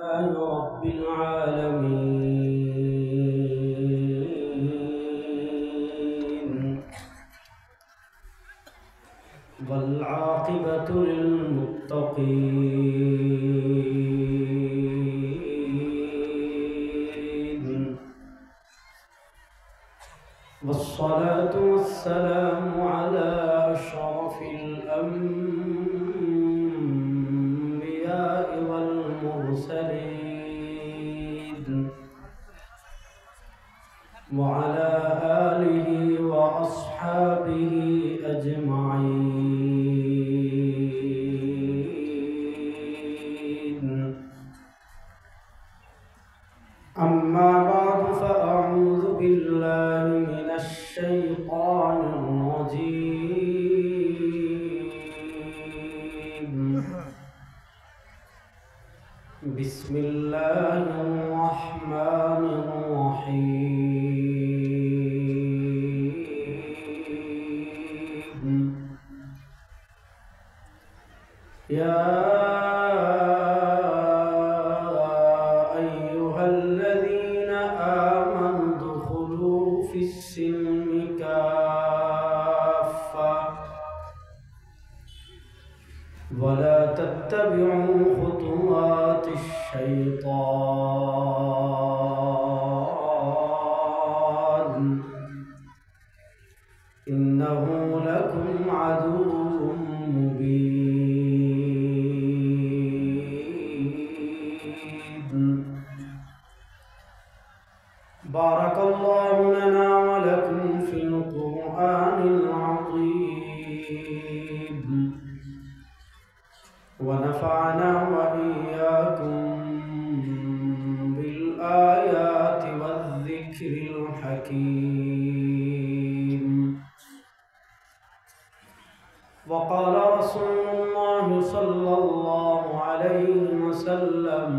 لله رب العالمين والعاقبة للمتقين والصلاة والسلام على أشرف الأنبياء والمرسلين وعلى آله وأصحابه أجمعين. أما بعد فأعوذ بالله من الشيطان الرجيم. بسم الله الرحمن الرحيم. يا أيها الذين آمنوا ادخلوا في السلم كافة ولا تتبعوا خطوات الشيطان إنه لكم عدو مبين. بارك الله لنا ولكم في القرآن العظيم ونفعنا وإياكم بالآيات والذكر الحكيم. وقال رسول الله صلى الله عليه وسلم: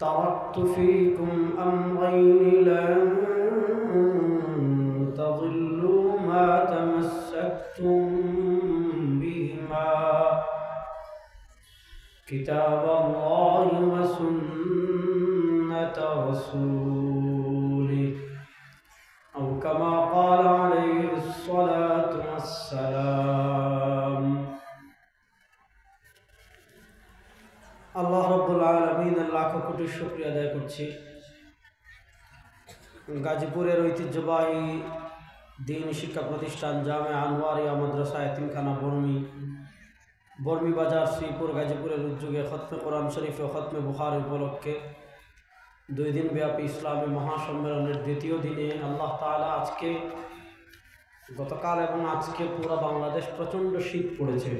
تركت فيكم أمرين لن تضلوا ما تمسكتم بهما كتاب الله وسنة رسوله أو كما قال عليه الصلاة والسلام. আল্লাহ রাব্বুল আলামিনের লাখ কোটি শুকরিয়া আদায় করছি। গাজীপুরের ঐতিহ্যবাহী দ্বীন শিক্ষা প্রতিষ্ঠান জামিয়া আনোয়ারিয়া মাদ্রাসা এতিমখানা বর্মি বাজার শ্রীপুর গাজীপুরের উদ্যোগে খতমে কোরআন শরীফ ও খতমে বুখারী উপলক্ষে 2 দিন ব্যাপী ইসলামী মহাসম্মেলনের দ্বিতীয় দিনে আল্লাহ তাআলা গতকাল এবং আজকে পুরো বাংলাদেশ প্রচণ্ড শীত পড়েছে।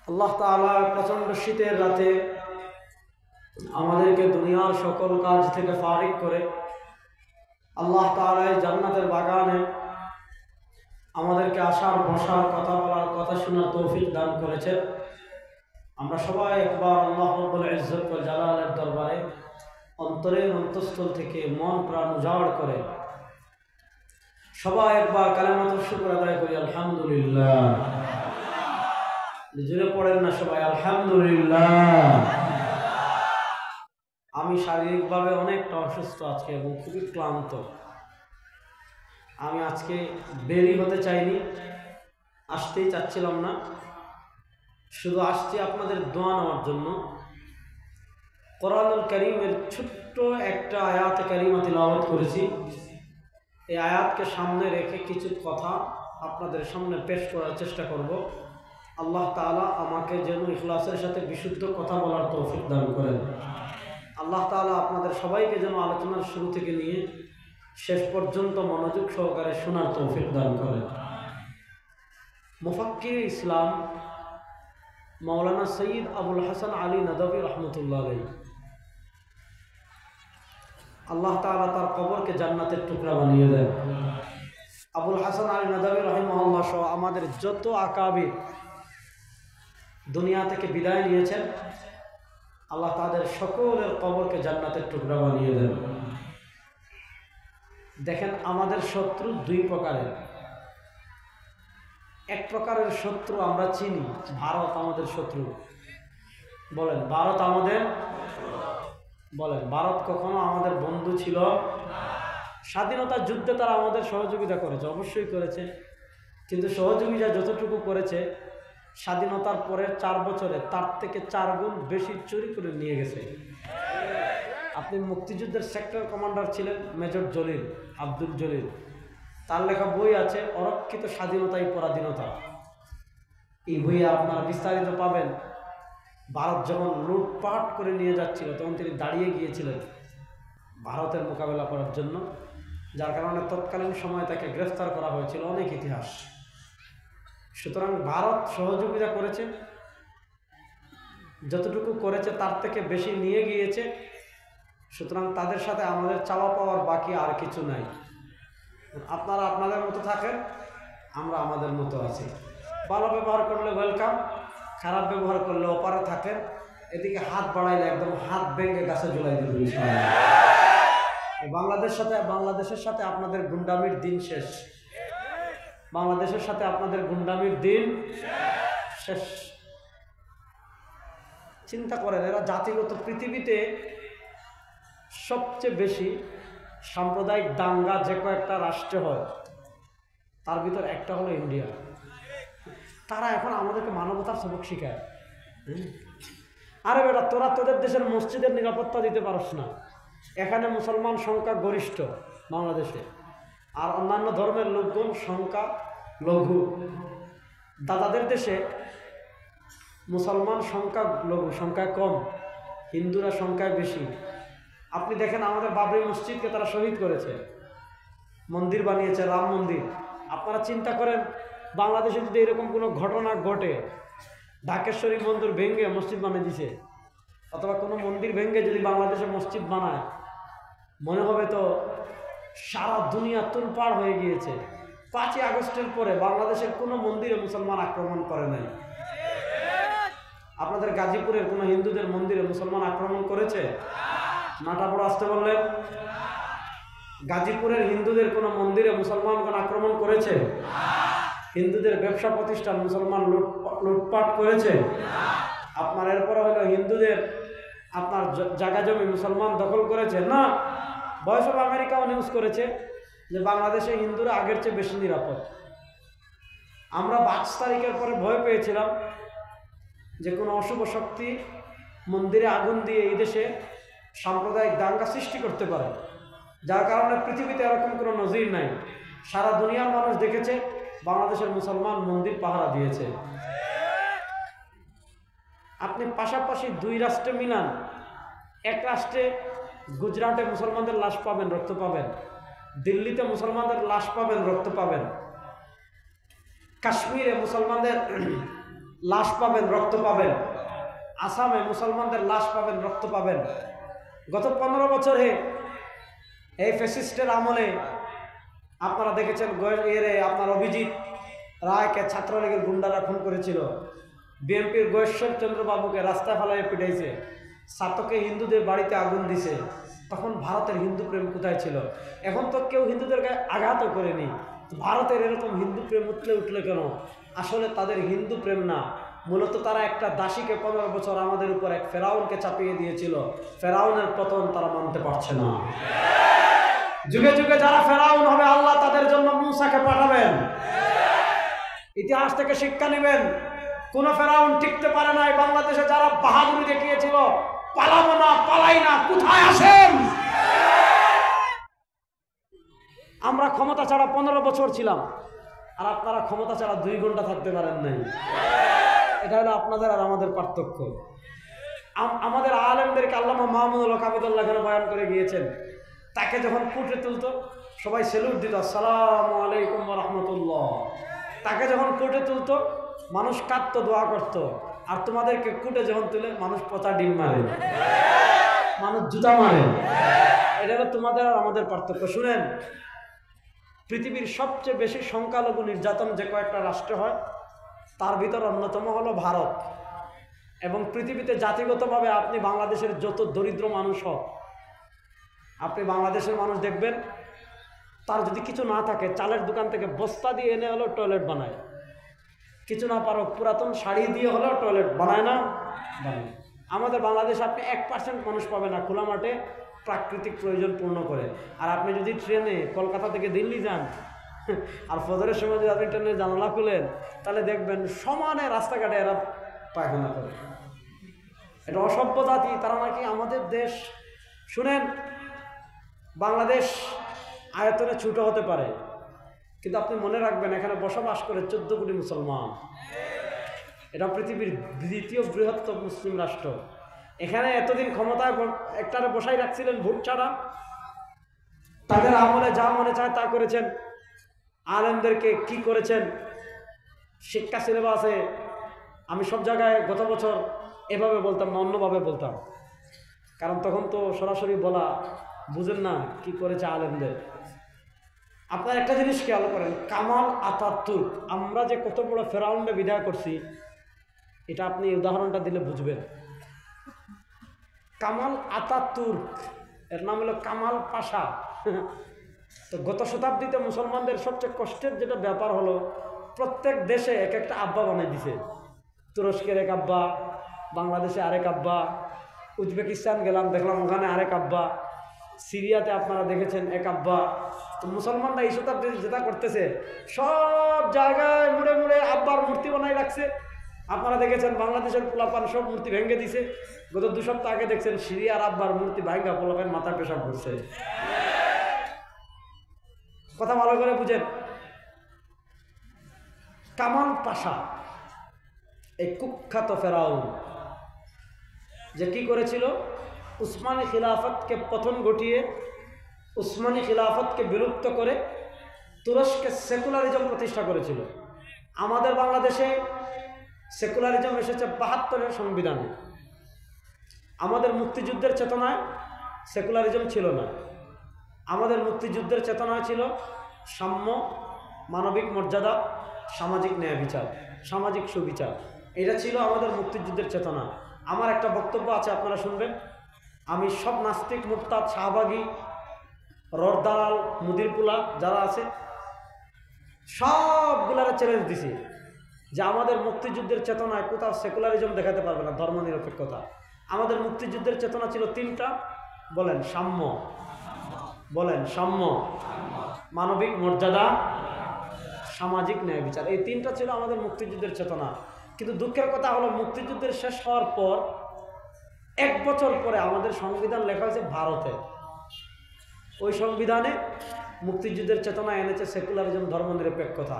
আল্লাহ তাআলা প্রচণ্ড শীতের রাতে আমাদেরকে দুনিয়ার সকল কাজ থেকে ফারিগ করে আল্লাহ তাআলা জান্নাতের বাগানে আমাদেরকে আসার বসার কথা বলার কথা শোনার তৌফিক দান করেছেন। আমরা সবাই একবার আল্লাহ রাব্বুল ইজ্জত ওয়াল জালালের দরবারে অন্তরের অন্তঃস্থল থেকে মন প্রাণ উজাড় করে সবাই একবার কালেমাতুল শুকর আদায় করি, আলহামদুলিল্লাহ। জোরে পড়েন না সবাই, আলহামদুলিল্লাহ। আমি শারীরিকভাবে অনেকটা অসুস্থ আজকে এবং খুবই ক্লান্ত। আমি আজকে দেরি হতে চাইনি, আসতেই চাচ্ছিলাম না, শুধু আসছি আপনাদের দোয়া নেওয়ার জন্য। কোরআনুল কারীমের ছোট্ট একটা আয়াত কারিমা তিলাওয়াত করেছি। এই আয়াতকে সামনে রেখে কিছু কথা আপনাদের সামনে পেশ করার চেষ্টা করব। আল্লাহ তাআলা আমাকে যেন ইখলাসের সাথে বিশুদ্ধ কথা বলার তৌফিক দান করেন। আল্লাহ তাআলা আপনাদের সবাইকে যেন আলোচনার শুরু থেকে নিয়ে শেষ পর্যন্ত মনোযোগ সহকারে শোনার তৌফিক দান করেন। মুফাক্কির ইসলাম মাওলানা সৈয়দ আবুল হাসান আলী নদভী রহমতুল্লাহ আলাইহি, আল্লাহ তাআলা তার কবরকে জান্নাতের টুকরা বানিয়ে দেন। আবুল হাসান আলী নদভী রাহিমাহুল্লাহ সহ আমাদের যত আকাবির দুনিয়া থেকে বিদায় নিয়েছেন, আল্লাহ তাদের সকলের কবরকে জান্নাতের টুকরা বানিয়ে দেন। দেখেন, আমাদের শত্রু দুই প্রকারের। এক প্রকারের শত্রু আমরা চিনি, ভারত আমাদের শত্রু। বলেন ভারত আমাদের, বলেন ভারত কখনো আমাদের বন্ধু ছিল? স্বাধীনতার যুদ্ধে তারা আমাদের সহযোগিতা করেছে, অবশ্যই করেছে, কিন্তু সহযোগিতা যতটুকু করেছে স্বাধীনতার পরের 4 বছরে তার থেকে 4 গুণ বেশি চুরি করে নিয়ে গেছে। আপনি মুক্তিযুদ্ধের সেক্টর কমান্ডার ছিলেন মেজর জলিল, আব্দুল জলিল, তার লেখা বই আছে অরক্ষিত স্বাধীনতাই পরাধীনতা। এই বইয়ে আপনারা বিস্তারিত পাবেন। ভারত যখন লুটপাট করে নিয়ে যাচ্ছিল তখন তিনি দাঁড়িয়ে গিয়েছিলেন ভারতের মোকাবেলা করার জন্য, যার কারণে তৎকালীন সময় তাকে গ্রেফতার করা হয়েছিল, অনেক ইতিহাস। সুতরাং ভারত সহযোগিতা করেছে, যতটুকু করেছে তার থেকে বেশি নিয়ে গিয়েছে। সুতরাং তাদের সাথে আমাদের চাওয়া পাওয়ার বাকি আর কিছু নাই। আপনারা আপনাদের মতো থাকেন, আমরা আমাদের মতো আছি। ভালো ব্যবহার করলে ওয়েলকাম, খারাপ ব্যবহার করলে ওপারে থাকেন। এদিকে হাত বাড়াইলে একদম হাত ভেঙে গাছে ঝুলাই দেবেন ইনশাআল্লাহ। বাংলাদেশের সাথে আপনাদের গুন্ডামির দিন শেষ। বাংলাদেশের সাথে আপনাদের গুন্ডামির দিন শেষ। চিন্তা করেন, এরা জাতিগত পৃথিবীতে সবচেয়ে বেশি সাম্প্রদায়িক দাঙ্গা যে কয়েকটা রাষ্ট্রে হয় তার ভিতর একটা হলো ইন্ডিয়া। তারা এখন আমাদেরকে মানবতার সবক শিখায়। আরে বেটা, তোরা তোদের দেশের মসজিদের নিরাপত্তা দিতে পারস না। এখানে মুসলমান সংখ্যা গরিষ্ঠ বাংলাদেশে, আর অন্যান্য ধর্মের লোকজন সংখ্যা লঘু। দাদাদের দেশে মুসলমান সংখ্যা লঘু, সংখ্যা কম, হিন্দুরা সংখ্যায় বেশি। আপনি দেখেন আমাদের বাবরি মসজিদকে তারা শহীদ করেছে, মন্দির বানিয়েছে, রাম মন্দির। আপনারা চিন্তা করেন বাংলাদেশে যদি এরকম কোনো ঘটনা ঘটে, ঢাকেশ্বরী মন্দির ভেঙে মসজিদ বানিয়ে দিছে, অথবা কোনো মন্দির ভেঙে যদি বাংলাদেশে মসজিদ বানায়, মনে হবে তো সারা দুনিয়া তুলপাড় হয়ে গিয়েছে। 5ই আগস্টের পরে বাংলাদেশের কোনো মন্দিরে মুসলমান আক্রমণ করে নাই। আপনাদের গাজীপুরের কোনো হিন্দুদের মন্দিরে মুসলমান আক্রমণ করেছে? নাটা বড় আসতে বললেন। গাজীপুরের হিন্দুদের কোনো মন্দিরে মুসলমান কোন আক্রমণ করেছে? হিন্দুদের ব্যবসা প্রতিষ্ঠান মুসলমান লুটপাট করেছে? আপনার এরপরে হলো হিন্দুদের আপনার জায়গা জমি মুসলমান দখল করেছে? না। ভয়েস অফ আমেরিকাও নিউজ করেছে যে বাংলাদেশে হিন্দুরা আগের চেয়ে বেশি নিরাপদ। আমরা 5 তারিখের পরে ভয় পেয়েছিলাম যে কোনো অশুভ শক্তি মন্দিরে আগুন দিয়ে এই দেশে সাম্প্রদায়িক দাঙ্গা সৃষ্টি করতে পারে, যার কারণে পৃথিবীতে এরকম কোনো নজির নাই। সারা দুনিয়ার মানুষ দেখেছে বাংলাদেশের মুসলমান মন্দির পাহারা দিয়েছে। আপনি পাশাপাশি 2 রাষ্ট্রে মিলান, এক রাষ্ট্রে গুজরাটে মুসলমানদের লাশ পাবেন, রক্ত পাবেন, দিল্লিতে মুসলমানদের লাশ পাবেন, রক্ত পাবেন, কাশ্মীরে মুসলমানদের লাশ পাবেন, রক্ত পাবেন, আসামে মুসলমানদের লাশ পাবেন, রক্ত পাবেন। গত 15 বছরে এই ফ্যাসিস্টের আমলে আপনারা দেখেছেন আপনার অভিজিৎ রায়কে ছাত্রলীগের গুন্ডারা খুন করেছিল, বিএনপির গয়েশ্বর চন্দ্র বাবুকে রাস্তায় ফেলায় পিটাইছে, সাতকে হিন্দুদের বাড়িতে আগুন দিছে। তখন ভারতের হিন্দু প্রেম কোথায় ছিল? এখন তো কেউ হিন্দুদেরকে আঘাতও করেনি। ভারতের এরকম হিন্দু প্রেম উঠলে কেন? আসলে তাদের হিন্দু প্রেম না, মূলত তারা একটা দাসীকে 15 বছর আমাদের উপর এক ফেরাউনকে চাপিয়ে দিয়েছিল। ফেরাউনের পতন তারা মানতে পারছে না। যুগে যুগে যারা ফেরাউন হবে আল্লাহ তাদের জন্য মূসাকে পাঠাবেন। ইতিহাস থেকে শিক্ষা নেবেন, কোন ফেরাউন টিকতে পারে নাই। বাংলাদেশে যারা বাহাদুরি দেখিয়েছিল, পালাবো না, পালাই না, কোথায় আসেন? আমরা ক্ষমতা ছাড়া 15 বছর ছিলাম, আর আপনারা ক্ষমতা ছাড়া 2 ঘন্টা থাকতে পারেন নাই। এটা হলো আপনাদের আর আমাদের পার্থক্য। আমাদের আলেমদেরকে আল্লামা মাহমুদুল হক হাফিজুল্লাহ এখানে বয়ান করে গিয়েছেন, তাকে যখন কুটে তুলতো সবাই সেলুট দিত, আসসালামু আলাইকুম ওয়া রাহমাতুল্লাহ। তাকে যখন কুটে তুলতো মানুষ কাঁদতো, দোয়া করতো। আর তোমাদেরকে কুটে যখন তুলে মানুষ পচা ডিম মারে, মানুষ জুতা মারে। এটা হলো তোমাদের আর আমাদের পার্থক্য। শুনেন, পৃথিবীর সবচেয়ে বেশি সংখ্যালঘু নির্যাতন যে কয়েকটা রাষ্ট্র হয় তার ভিতর অন্যতম হলো ভারত। এবং পৃথিবীতে জাতিগতভাবে আপনি বাংলাদেশের যত দরিদ্র মানুষ হোক, আপনি বাংলাদেশের মানুষ দেখবেন তার যদি কিছু না থাকে চালের দোকান থেকে বস্তা দিয়ে এনে হলেও টয়লেট বানায়, কিছু না পারো পুরাতন শাড়ি দিয়ে হলেও টয়লেট বানায় না বানায়। আমাদের বাংলাদেশে আপনি 1% মানুষ পাবে না খোলা মাঠে প্রাকৃতিক প্রয়োজন পূর্ণ করে। আর আপনি যদি ট্রেনে কলকাতা থেকে দিল্লি যান আর ফজরের সময় যদি আপনি ট্রেনের জানালা খুলেন, তাহলে দেখবেন সমানে রাস্তাঘাটে এরা পায়খানা করে। এটা অসভ্য জাতি, তারা নাকি আমাদের দেশ। শুনেন, বাংলাদেশ আয়তনে ছোট হতে পারে, কিন্তু আপনি মনে রাখবেন এখানে বসবাস করে 14 কোটি মুসলমান। এটা পৃথিবীর দ্বিতীয় বৃহত্তম মুসলিম রাষ্ট্র। এখানে এতদিন ক্ষমতায় একটারে বসাই রাখছিলেন ভোট ছাড়া। তাদের আমলে যা মনে চায় তা করেছেন। আলেমদেরকে কি করেছেন, শিক্ষা সিলেবাসে আমি সব জায়গায় গত বছর এভাবে বলতাম না, অন্যভাবে বলতাম, কারণ তখন তো সরাসরি বলা বুঝেন না কি করেছে আলেমদের। আপনার একটা জিনিস খেয়াল করেন, কামাল আতাতুর্ক আমরা যে কত বড় ফেরাউন্ডে বিদায় করছি, এটা আপনি উদাহরণটা দিলে বুঝবেন। কামাল আতাতুর্ক, এর নাম হলো কামাল পাশা। তো গত শতাব্দীতে মুসলমানদের সবচেয়ে কষ্টের যেটা ব্যাপার হলো, প্রত্যেক দেশে এক একটা আব্বা বানিয়ে দিছে। তুরস্কের এক আব্বা, বাংলাদেশে আরেক আব্বা, উজবেকিস্তান গেলাম দেখলাম ওখানে আরেক আব্বা, সিরিয়াতে আপনারা দেখেছেন এক আব্বা। তো মুসলমানরা এই শতাব্দীতে যেটা করতেছে, সব জায়গায় মুড়ে মুড়ে আব্বার মূর্তি বানাই রাখছে। আপনারা দেখেছেন বাংলাদেশের পোলাপান সব মূর্তি ভেঙে দিছে। গত 2 সপ্তাহ আগে দেখছেন সিরিয়ার আব্বার মূর্তি ভাঙ্গা পোলাপান মাথায় পেশাব করছে। কথা ভালো করে বুঝেন। কামাল পাশা এই কুখ্যাত ফেরাউন যে কি করেছিল, উসমানী খিলাফতকে পতন ঘটিয়ে, উসমানী খিলাফতকে বিলুপ্ত করে তুরস্কে সেকুলারিজম প্রতিষ্ঠা করেছিল। আমাদের বাংলাদেশে সেকুলারিজম এসেছে 72-এর সংবিধানে। আমাদের মুক্তিযুদ্ধের চেতনায় সেকুলারিজম ছিল না। আমাদের মুক্তিযুদ্ধের চেতনা ছিল সাম্য, মানবিক মর্যাদা, সামাজিক ন্যায় বিচার, সামাজিক সুবিচার। এটা ছিল আমাদের মুক্তিযুদ্ধের চেতনা। আমার একটা বক্তব্য আছে, আপনারা শুনবেন। আমি সব নাস্তিক, মুরতাদ, শাহবাগী, ররদালাল, মুদিরপুলা যারা আছে সবগুলারে চ্যালেঞ্জ দিছি যে আমাদের মুক্তিযুদ্ধের চেতনায় কোথাও সেকুলারিজম দেখাতে পারবে না, ধর্মনিরপেক্ষতা। আমাদের মুক্তিযুদ্ধের চেতনা ছিল 3টা, বলেন সাম্য, বলেন সাম্য, মানবিক মর্যাদা, সামাজিক ন্যায় বিচার। এই 3টা ছিল আমাদের মুক্তিযুদ্ধের চেতনা। কিন্তু দুঃখের কথা হলো, মুক্তিযুদ্ধের শেষ হওয়ার পর 1 বছর পরে আমাদের সংবিধান লেখা হয়েছে ভারতে। ওই সংবিধানে মুক্তিযুদ্ধের চেতনা এনেছে সেকুলারিজম, ধর্মনিরপেক্ষতা।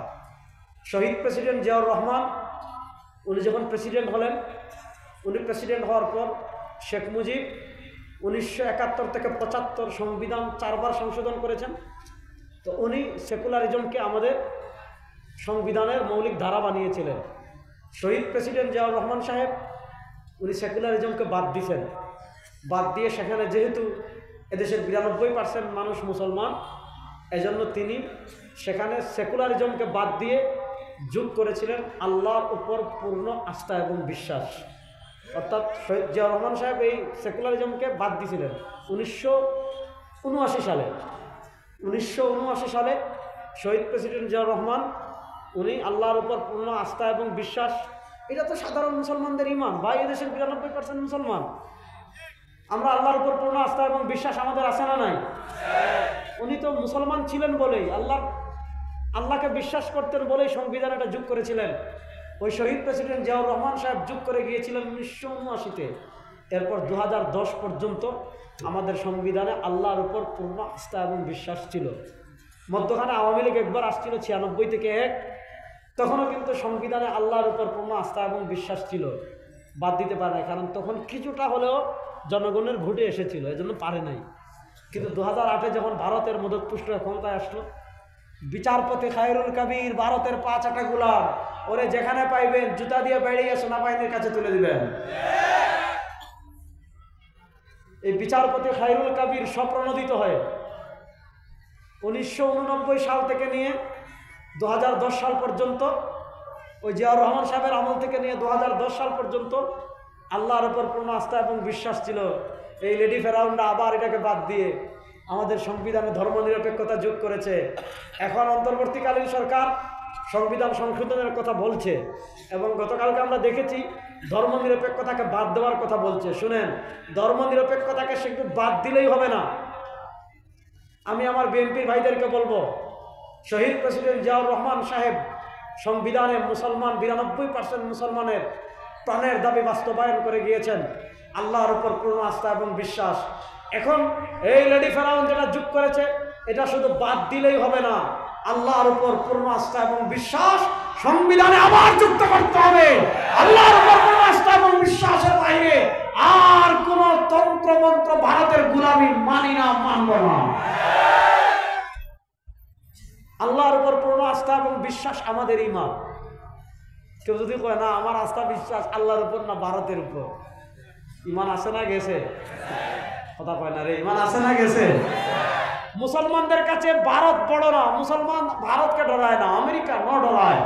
শহীদ প্রেসিডেন্ট জিয়াউর রহমান উনি যখন প্রেসিডেন্ট হলেন, উনি প্রেসিডেন্ট হওয়ার পর শেখ মুজিব 1971 থেকে 75 সংবিধান 4 বার সংশোধন করেছেন। তো উনি সেকুলারিজমকে আমাদের সংবিধানের মৌলিক ধারা বানিয়েছিলেন। শহীদ প্রেসিডেন্ট জিয়াউর রহমান সাহেব উনি সেকুলারিজমকে বাদ দিয়েছেন। বাদ দিয়ে সেখানে যেহেতু এদেশের 92% মানুষ মুসলমান, এজন্য তিনি সেখানে সেকুলারিজমকে বাদ দিয়ে যোগ করেছিলেন আল্লাহর উপর পূর্ণ আস্থা এবং বিশ্বাস। অর্থাৎ শহীদ জিয়াউর রহমান সাহেব এই সেকুলারিজমকে বাদ দিয়েছিলেন 1979 সালে। 1979 সালে শহীদ প্রেসিডেন্ট জিয়াউর রহমান উনি আল্লাহর উপর পূর্ণ আস্থা এবং বিশ্বাস, এটা তো সাধারণ মুসলমানদের ঈমান ভাই। এদেশের 92% মুসলমান, আমরা আল্লাহর উপর পূর্ণ আস্থা এবং বিশ্বাস আমাদের আছে না নাই? উনি তো মুসলমান ছিলেন বলেই, আল্লাহকে বিশ্বাস করতেন বলেই সংবিধান এটা যোগ করেছিলেন। ওই শহীদ প্রেসিডেন্ট জিয়াউর রহমান সাহেব যোগ করে গিয়েছিলেন 1979-তে। এরপর 2010 পর্যন্ত আমাদের সংবিধানে আল্লাহর উপর পূর্ণ আস্থা এবং বিশ্বাস ছিল। মধ্যখানে আওয়ামী লীগ একবার আসছিল 96 থেকে 1, তখনও কিন্তু সংবিধানে আল্লাহর উপর পূর্ণ আস্থা এবং বিশ্বাস ছিল, বাদ দিতে পারে না, কারণ তখন কিছুটা হলেও জনগণের ভোটে এসেছিল, এজন্য পারে নাই। কিন্তু 2008-এ যখন ভারতের মদতপুষ্ট ক্ষমতায় আসলো, বিচারপতি খায়রুল কবির ভারতের 5 গোলাম, ওরে যেখানে পাইবেন জুতা দিয়ে বেরিয়ে সেনাবাহিনীর কাছে তুলে দিবেন। এই বিচারপতি খায়রুল কবির স্বপ্রণোদিত হয়ে 1989 সাল থেকে নিয়ে 2010 সাল পর্যন্ত, ওই জিয়াউর রহমান সাহেবের আমল থেকে নিয়ে 2010 সাল পর্যন্ত আল্লাহর উপর পূর্ণ আস্থা এবং বিশ্বাস ছিল। এই লেডি ফেরাউন্ডা আবার এটাকে বাদ দিয়ে আমাদের সংবিধানে ধর্মনিরপেক্ষতা যোগ করেছে। এখন অন্তর্বর্তীকালীন সরকার সংবিধান সংশোধনের কথা বলছে, এবং গতকালকে আমরা দেখেছি ধর্মনিরপেক্ষতাকে বাদ দেওয়ার কথা বলছে। শুনেন, ধর্মনিরপেক্ষতাকে শুধু বাদ দিলেই হবে না। আমি আমার বিএনপির ভাইদেরকে বলবো, শহীদ প্রেসিডেন্ট জিয়াউর রহমান সাহেব সংবিধানে মুসলমান 92% মুসলমানের প্রাণের দাবি বাস্তবায়ন করে গিয়েছেন, আল্লাহর উপর পূর্ণ আস্থা এবং বিশ্বাস। এখন এই লেডি ফেরাউন যেটা যোগ করেছে, এটা শুধু বাদ দিলেই হবে না, আল্লাহর উপর পূর্ণ আস্থা এবং বিশ্বাস সংবিধানে আবার যুক্ত করতে হবে। আল্লাহর উপর পূর্ণ আস্থা এবং বিশ্বাসের বাইরে আর কোন তন্ত্র মন্ত্র ভারতের গোলামি মানি না, মানব না। আল্লাহর উপর পূর্ণ আস্থা এবং বিশ্বাস আমাদের ঈমান। কেউ যদি কয় না আমার আস্থা বিশ্বাস আল্লাহর উপর না ভারতের উপর, ঈমান আছে না গেছে? কথা কয় না রে, ঈমান আছে না গেছে? মুসলমানদের কাছে ভারত বড় না, মুসলমান ভারতকে ডরায় না, আমেরিকা ডরায়,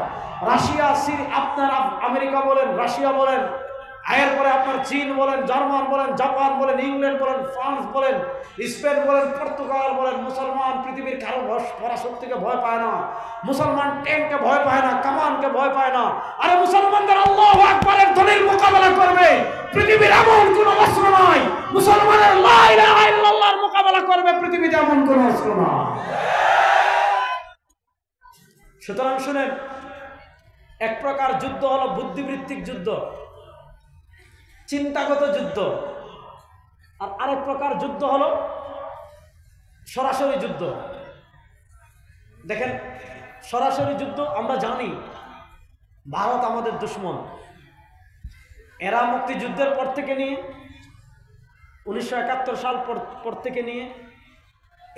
রাশিয়া, আপনার আমেরিকা বলেন, রাশিয়া বলেন, এরপরে আপনার চীন বলেন, জার্মান বলেন, জাপান বলেন, ইংল্যান্ড বলেন, ফ্রান্স বলেন, স্পেন বলেন, পর্তুগাল বলেন, মুসলমান পৃথিবীর কারো পরাশক্তিকে ভয় পায় না, মুসলমান ট্যাঙ্ককে ভয় পায় না, কামানকে ভয় পায় না। আরে মুসলমানদের আল্লাহু আকবারের ধ্বনির মোকাবেলা করবে পৃথিবীর এমন কোন অস্ত্র নাই, মুসলমানের লা ইলাহা ইল্লাল্লাহর মোকাবেলা করবে পৃথিবীতে এমন কোন অস্ত্র না। সুতরাং শুনেন, এক প্রকার যুদ্ধ হলো বুদ্ধিবৃত্তিক যুদ্ধ, চিন্তাগত যুদ্ধ, আর আরেক প্রকার যুদ্ধ হলো সরাসরি যুদ্ধ। দেখেন, সরাসরি যুদ্ধ আমরা জানি ভারত আমাদের দুশ্মন। এরা মুক্তিযুদ্ধের পর থেকে নিয়ে 1971 সাল পর থেকে নিয়ে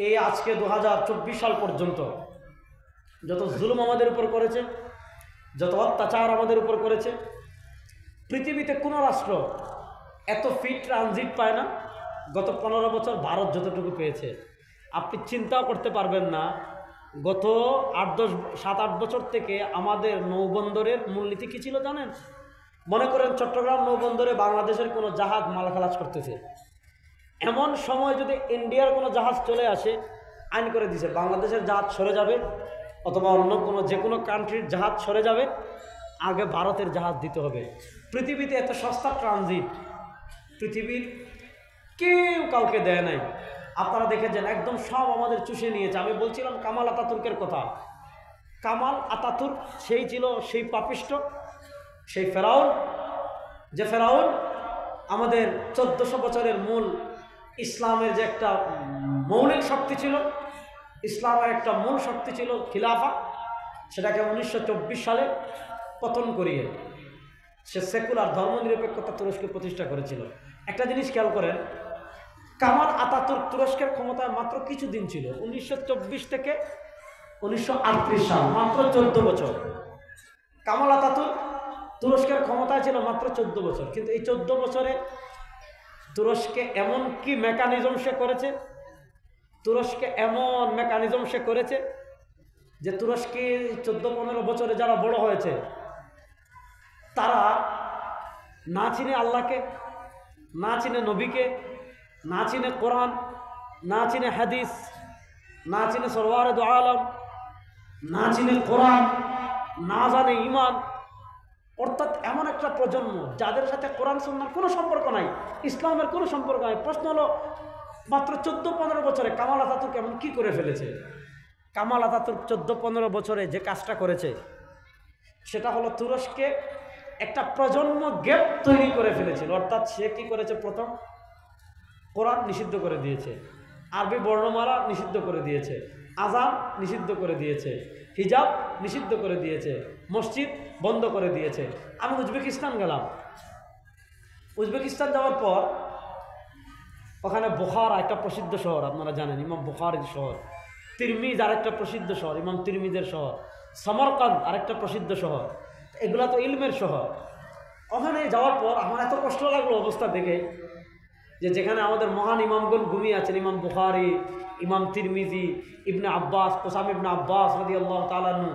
এই আজকে 2024 সাল পর্যন্ত যত জুলুম আমাদের উপর করেছে, যত অত্যাচার আমাদের উপর করেছে, পৃথিবীতে কোনো রাষ্ট্র এত ফ্রি ট্রানজিট পায় না গত 15 বছর ভারত যতটুকু পেয়েছে। আপনি চিন্তাও করতে পারবেন না, গত 7-8 বছর থেকে আমাদের নৌবন্দরের মূলনীতি কী ছিল জানেন? মনে করেন চট্টগ্রাম নৌবন্দরে বাংলাদেশের কোনো জাহাজ মাল খালাস করতেছে, এমন সময় যদি ইন্ডিয়ার কোনো জাহাজ চলে আসে, আইন করে দিছে বাংলাদেশের জাহাজ সরে যাবে অথবা অন্য কোনো যে কোনো কান্ট্রির জাহাজ সরে যাবে, আগে ভারতের জাহাজ দিতে হবে। পৃথিবীতে এত সস্তা ট্রানজিট পৃথিবীর কেউ কাউকে দেয় নাই। আপনারা দেখেছেন একদম সব আমাদের চুষে নিয়েছে। আমি বলছিলাম কামাল আতাতুর্কের কথা। কামাল আতাতুর্ক সেই ছিল সেই পাপিষ্ট, সেই ফেরাউন, যে ফেরাউন আমাদের 1400 বছরের মূল ইসলামের যে একটা মৌলিক শক্তি ছিল, ইসলামের একটা মূল শক্তি ছিল খিলাফা, সেটাকে 1924 সালে পতন করিয়ে সে সেকুলার ধর্মনিরপেক্ষতা তুরস্কে প্রতিষ্ঠা করেছিল। একটা জিনিস খেয়াল করেন, কামাল আতাতুর্ক তুরস্কের ক্ষমতায় মাত্র কিছুদিন ছিল, 1924 থেকে 1938 সাল, মাত্র 14 বছর। কামাল আতাতুর্ক তুরস্কের ক্ষমতায় ছিল মাত্র 14 বছর, কিন্তু এই 14 বছরে তুরস্কে এমন কি মেকানিজম সে করেছে, তুরস্কে এমন মেকানিজম সে করেছে যে তুরস্কে 14-15 বছরে যারা বড় হয়েছে তারা না চিনে আল্লাহকে, না চিনে নবীকে, না চিনে কোরআন, না চিনে হাদিস, না চিনে সরওয়ারে দু আলম, না চিনে কোরআন, না জানে ঈমান। অর্থাৎ এমন একটা প্রজন্ম যাদের সাথে কোরআন সুন্নাহর কোনো সম্পর্ক নাই, ইসলামের কোনো সম্পর্ক নাই। প্রশ্ন হলো মাত্র 14-15 বছরে কামাল আতাতুর্ক এমন কি করে ফেলেছে? কামাল আতাতুর্ক 14-15 বছরে যে কাজটা করেছে সেটা হলো তুরস্কে একটা প্রজন্ম গ্যাপ তৈরি করে ফেলেছিল। অর্থাৎ সে কি করেছে? প্রথম কোরআন নিষিদ্ধ করে দিয়েছে, আরবি বর্ণমালা নিষিদ্ধ করে দিয়েছে, আযান নিষিদ্ধ করে দিয়েছে, হিজাব নিষিদ্ধ করে দিয়েছে, মসজিদ বন্ধ করে দিয়েছে। আমি উজবেকিস্তান গেলাম, উজবেকিস্তান যাওয়ার পর ওখানে বুখারা একটা প্রসিদ্ধ শহর, আপনারা জানেন ইমাম বুখারীর শহর, তিরমিজ আরেকটা প্রসিদ্ধ শহর, ইমাম তিরমিজের শহর, সমরকান্দ আরেকটা প্রসিদ্ধ শহর, এগুলা তো ইলমের শহর। ওখানে যাওয়ার পর আমার এত কষ্ট লাগলো অবস্থা দেখে, যে যেখানে আমাদের মহান ইমামগণ ঘুমিয়ে আছেন, ইমাম বুখারী, ইমাম তিরমিজি, ইবনে আব্বাস, কোসাম ইবনে আব্বাস রাদিয়াল্লাহু তাআলা আনহু,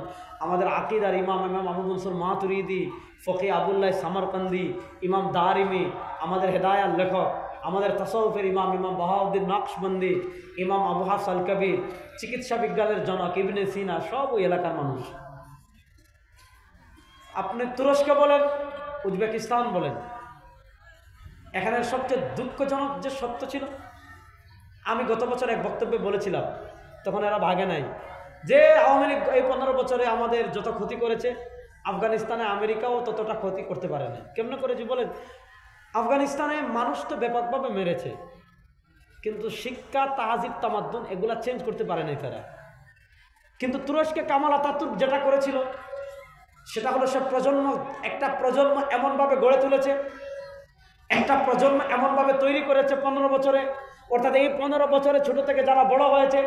আমাদের আকিদার ইমাম ইমাম আবু মনসুর মাতুরিদি, ফকি আবুল্লাহ সামারকান্দি, ইমাম দারিমি, আমাদের হেদায়ার লেখক, আমাদের তাসাউফের ইমাম ইমাম বাহাউদ্দিন নকশবন্দি, ইমাম আবু হাফস আল কবির, চিকিৎসা বিজ্ঞানের জনক ইবনে সিনা, সব ওই এলাকার মানুষ। আপনি তুরস্কে বলেন, উজবেকিস্তান বলেন, এখানের সবচেয়ে দুঃখজনক যে সত্য ছিল, আমি গত বছর এক বক্তব্যে বলেছিলাম, তখন এরা ভাগে নাই, যে আওয়ামী লীগ এই 15 বছরে আমাদের যত ক্ষতি করেছে, আফগানিস্তানে আমেরিকাও ততটা ক্ষতি করতে পারে না। কেমন করেছি বলেন? আফগানিস্তানে মানুষ তো ব্যাপকভাবে মেরেছে, কিন্তু শিক্ষা, তাহাজিব, তামাদ্দুন এগুলা চেঞ্জ করতে পারে নাই তারা। কিন্তু তুরস্কে কামাল আতাতুর্ক যেটা করেছিল, সেটা হলো সে একটা প্রজন্ম এমনভাবে গড়ে তুলেছে, একটা প্রজন্ম এমনভাবে তৈরি করেছে 15 বছরে। অর্থাৎ এই 15 বছরে ছোট থেকে যারা বড় হয়েছে,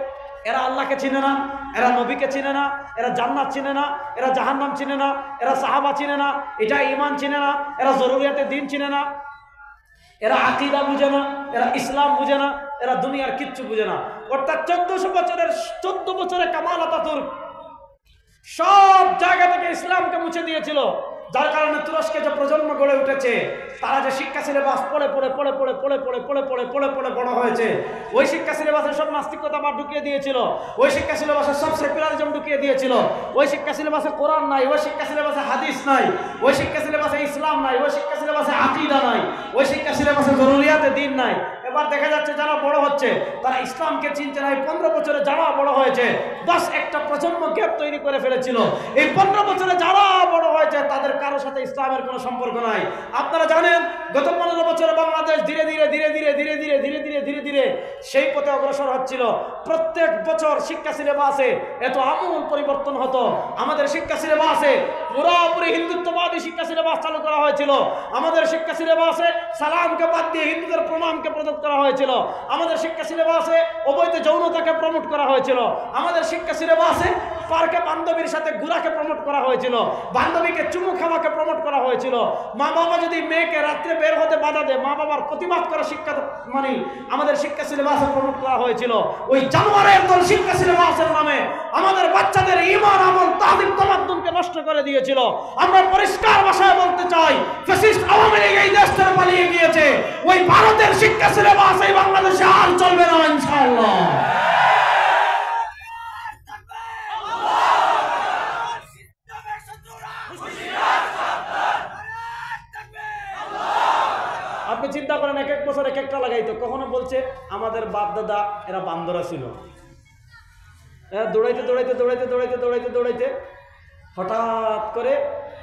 এরা আল্লাহকে চিনে না, এরা নবীকে চিনে না, এরা জান্নাত চিনে না, এরা জাহান্নাম চিনে না, এরা সাহাবা চিনে না, এটা ঈমান চিনে না, এরা জরুরিয়াতে দিন চিনে না, এরা আকীদা বুঝে না, এরা ইসলাম বুঝে না, এরা দুনিয়ার কিচ্ছু বুঝে না। অর্থাৎ 14 বছরে কামাল আতাতুর্ক সব জায়গা থেকে ইসলামকে মুছে দিয়েছিল, যার কারণে তুরস্কে যে প্রজন্ম গড়ে উঠেছে, তারা যে শিক্ষা সিলেবাস পড়ে বড় হয়েছে, ওই শিক্ষা সিলেবাসে সব নাস্তিকতাবাদ ঢুকিয়ে দিয়েছিল, ওই শিক্ষা সিলেবাসে সব সেকুলারিজম ঢুকিয়ে দিয়েছিল, ওই শিক্ষা সিলেবাসে কোরআন নাই, ওই শিক্ষা সিলেবাসে হাদিস নাই, ওই শিক্ষা সিলেবাসে ইসলাম নাই, ওই শিক্ষা সিলেবাসে আকীদা নাই, ওই শিক্ষা সিলেবাসে জরুরিয়াতে দিন নাই। এবার দেখা যাচ্ছে যারা বড় হচ্ছে তারা ইসলামকে চিনছে না। এই 15 বছরে যারা বড় হয়েছে, বাস একটা প্রজন্ম গ্যাপ তৈরি করে ফেলেছিল। এই 15 বছরে যারা বড় হয়েছে তাদের কারোর সাথে ইসলামের কোনো সম্পর্ক নাই। আপনারা জানেন, গত 15 বছরে বাংলাদেশ ধীরে ধীরে সেই পথে অগ্রসর হচ্ছিল। প্রত্যেক বছর শিক্ষা সিলেবাসে এত আমূল পরিবর্তন হতো। আমাদের শিক্ষা সিলেবাসে পুরোপুরি হিন্দুত্ববাদী শিক্ষা সিলেবাস চালু করা হয়েছিল। আমাদের শিক্ষা সিলেবাসে সালামকে বাদ দিয়ে হিন্দুদের প্রণামকে প্রযোগ করা হয়েছিল। আমাদের শিক্ষা সিলেবাসে অবৈধ যৌনতাকে প্রমোট করা হয়েছিল। আমাদের শিক্ষা সিলেবাসে পার্কে বান্ধবীর সাথে ঘোরাকে প্রমোট করা হয়েছিল, বান্ধবীকে চুমু খাওয়াকে প্রমোট করা হয়েছিল। মা বাবা যদি মেয়েকে রাত্রে বের হতে বাধা দেয়, মা বাবার প্রতিবাদ করা শিক্ষা মানে আমাদের শিক্ষা সিলেবাসে প্রমোট করা হয়েছিল। ওই জানোয়ারের দল শিক্ষা সিলেবাসের নামে আমাদের বাচ্চাদের ঈমান, আমল, তাহজিব, তামাদ্দুনকে নষ্ট করে দিয়েছিল। আমরা পরিষ্কার ভাষায় বলতে চাই, ফ্যাসিস্ট আওয়ামী লীগ এই দেশ থেকে পালিয়ে গিয়েছে। ওই ভারতের শিক্ষা সিলেবাস এই বাংলাদেশে আর চলবে না ইনশাআল্লাহ। আপনি চিন্তা করেন, এক এক বছর এক একটা লাগাইতো। কখনো বলছে আমাদের বাপ দাদা এরা বান্দরা ছিল, দৌড়াইতে হঠাৎ করে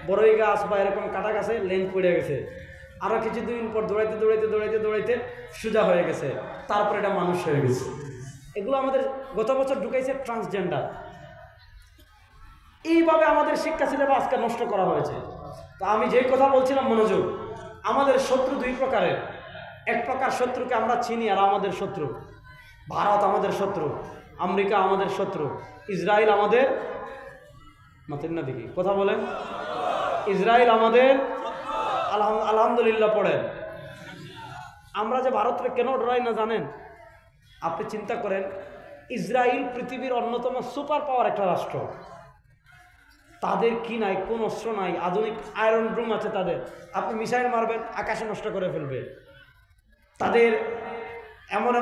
বড়ই গাছ বা এরকম কাটা গাছে লেন পড়ে গেছে। আরো কিছুদিন পর দৌড়াইতে সোজা হয়ে গেছে, তারপরে এটা মানুষ হয়ে গেছে। এগুলো আমাদের গত বছর ঢুকাইছে ট্রান্সজেন্ডার। এইভাবে আমাদের শিক্ষা সিলেবাসকে নষ্ট করা হয়েছে। তা আমি যেই কথা বলছিলাম, মনোযোগ, আমাদের শত্রু দুই প্রকারের। এক প্রকার শত্রুকে আমরা চিনি, আর আমাদের শত্রু ভারত আমাদের শত্রু, আমেরিকা আমাদের শত্রু, ইসরায়েল আমাদের মাতেন না দেখি কথা বলেন, ইসরায়েল আমাদের আলহামদুলিল্লাহ পড়েন। আমরা যে ভারতকে কেন ডরাই না জানেন? আপনি চিন্তা করেন, ইসরায়েল পৃথিবীর অন্যতম সুপার পাওয়ার একটা রাষ্ট্র। তাদের কি নাই? কোন অস্ত্র নাই, আধুনিক আয়রন ড্রোন আছে তাদের। আপনি মিসাইল মারবেন, আকাশে নষ্ট করে ফেলবে। তাদের এমন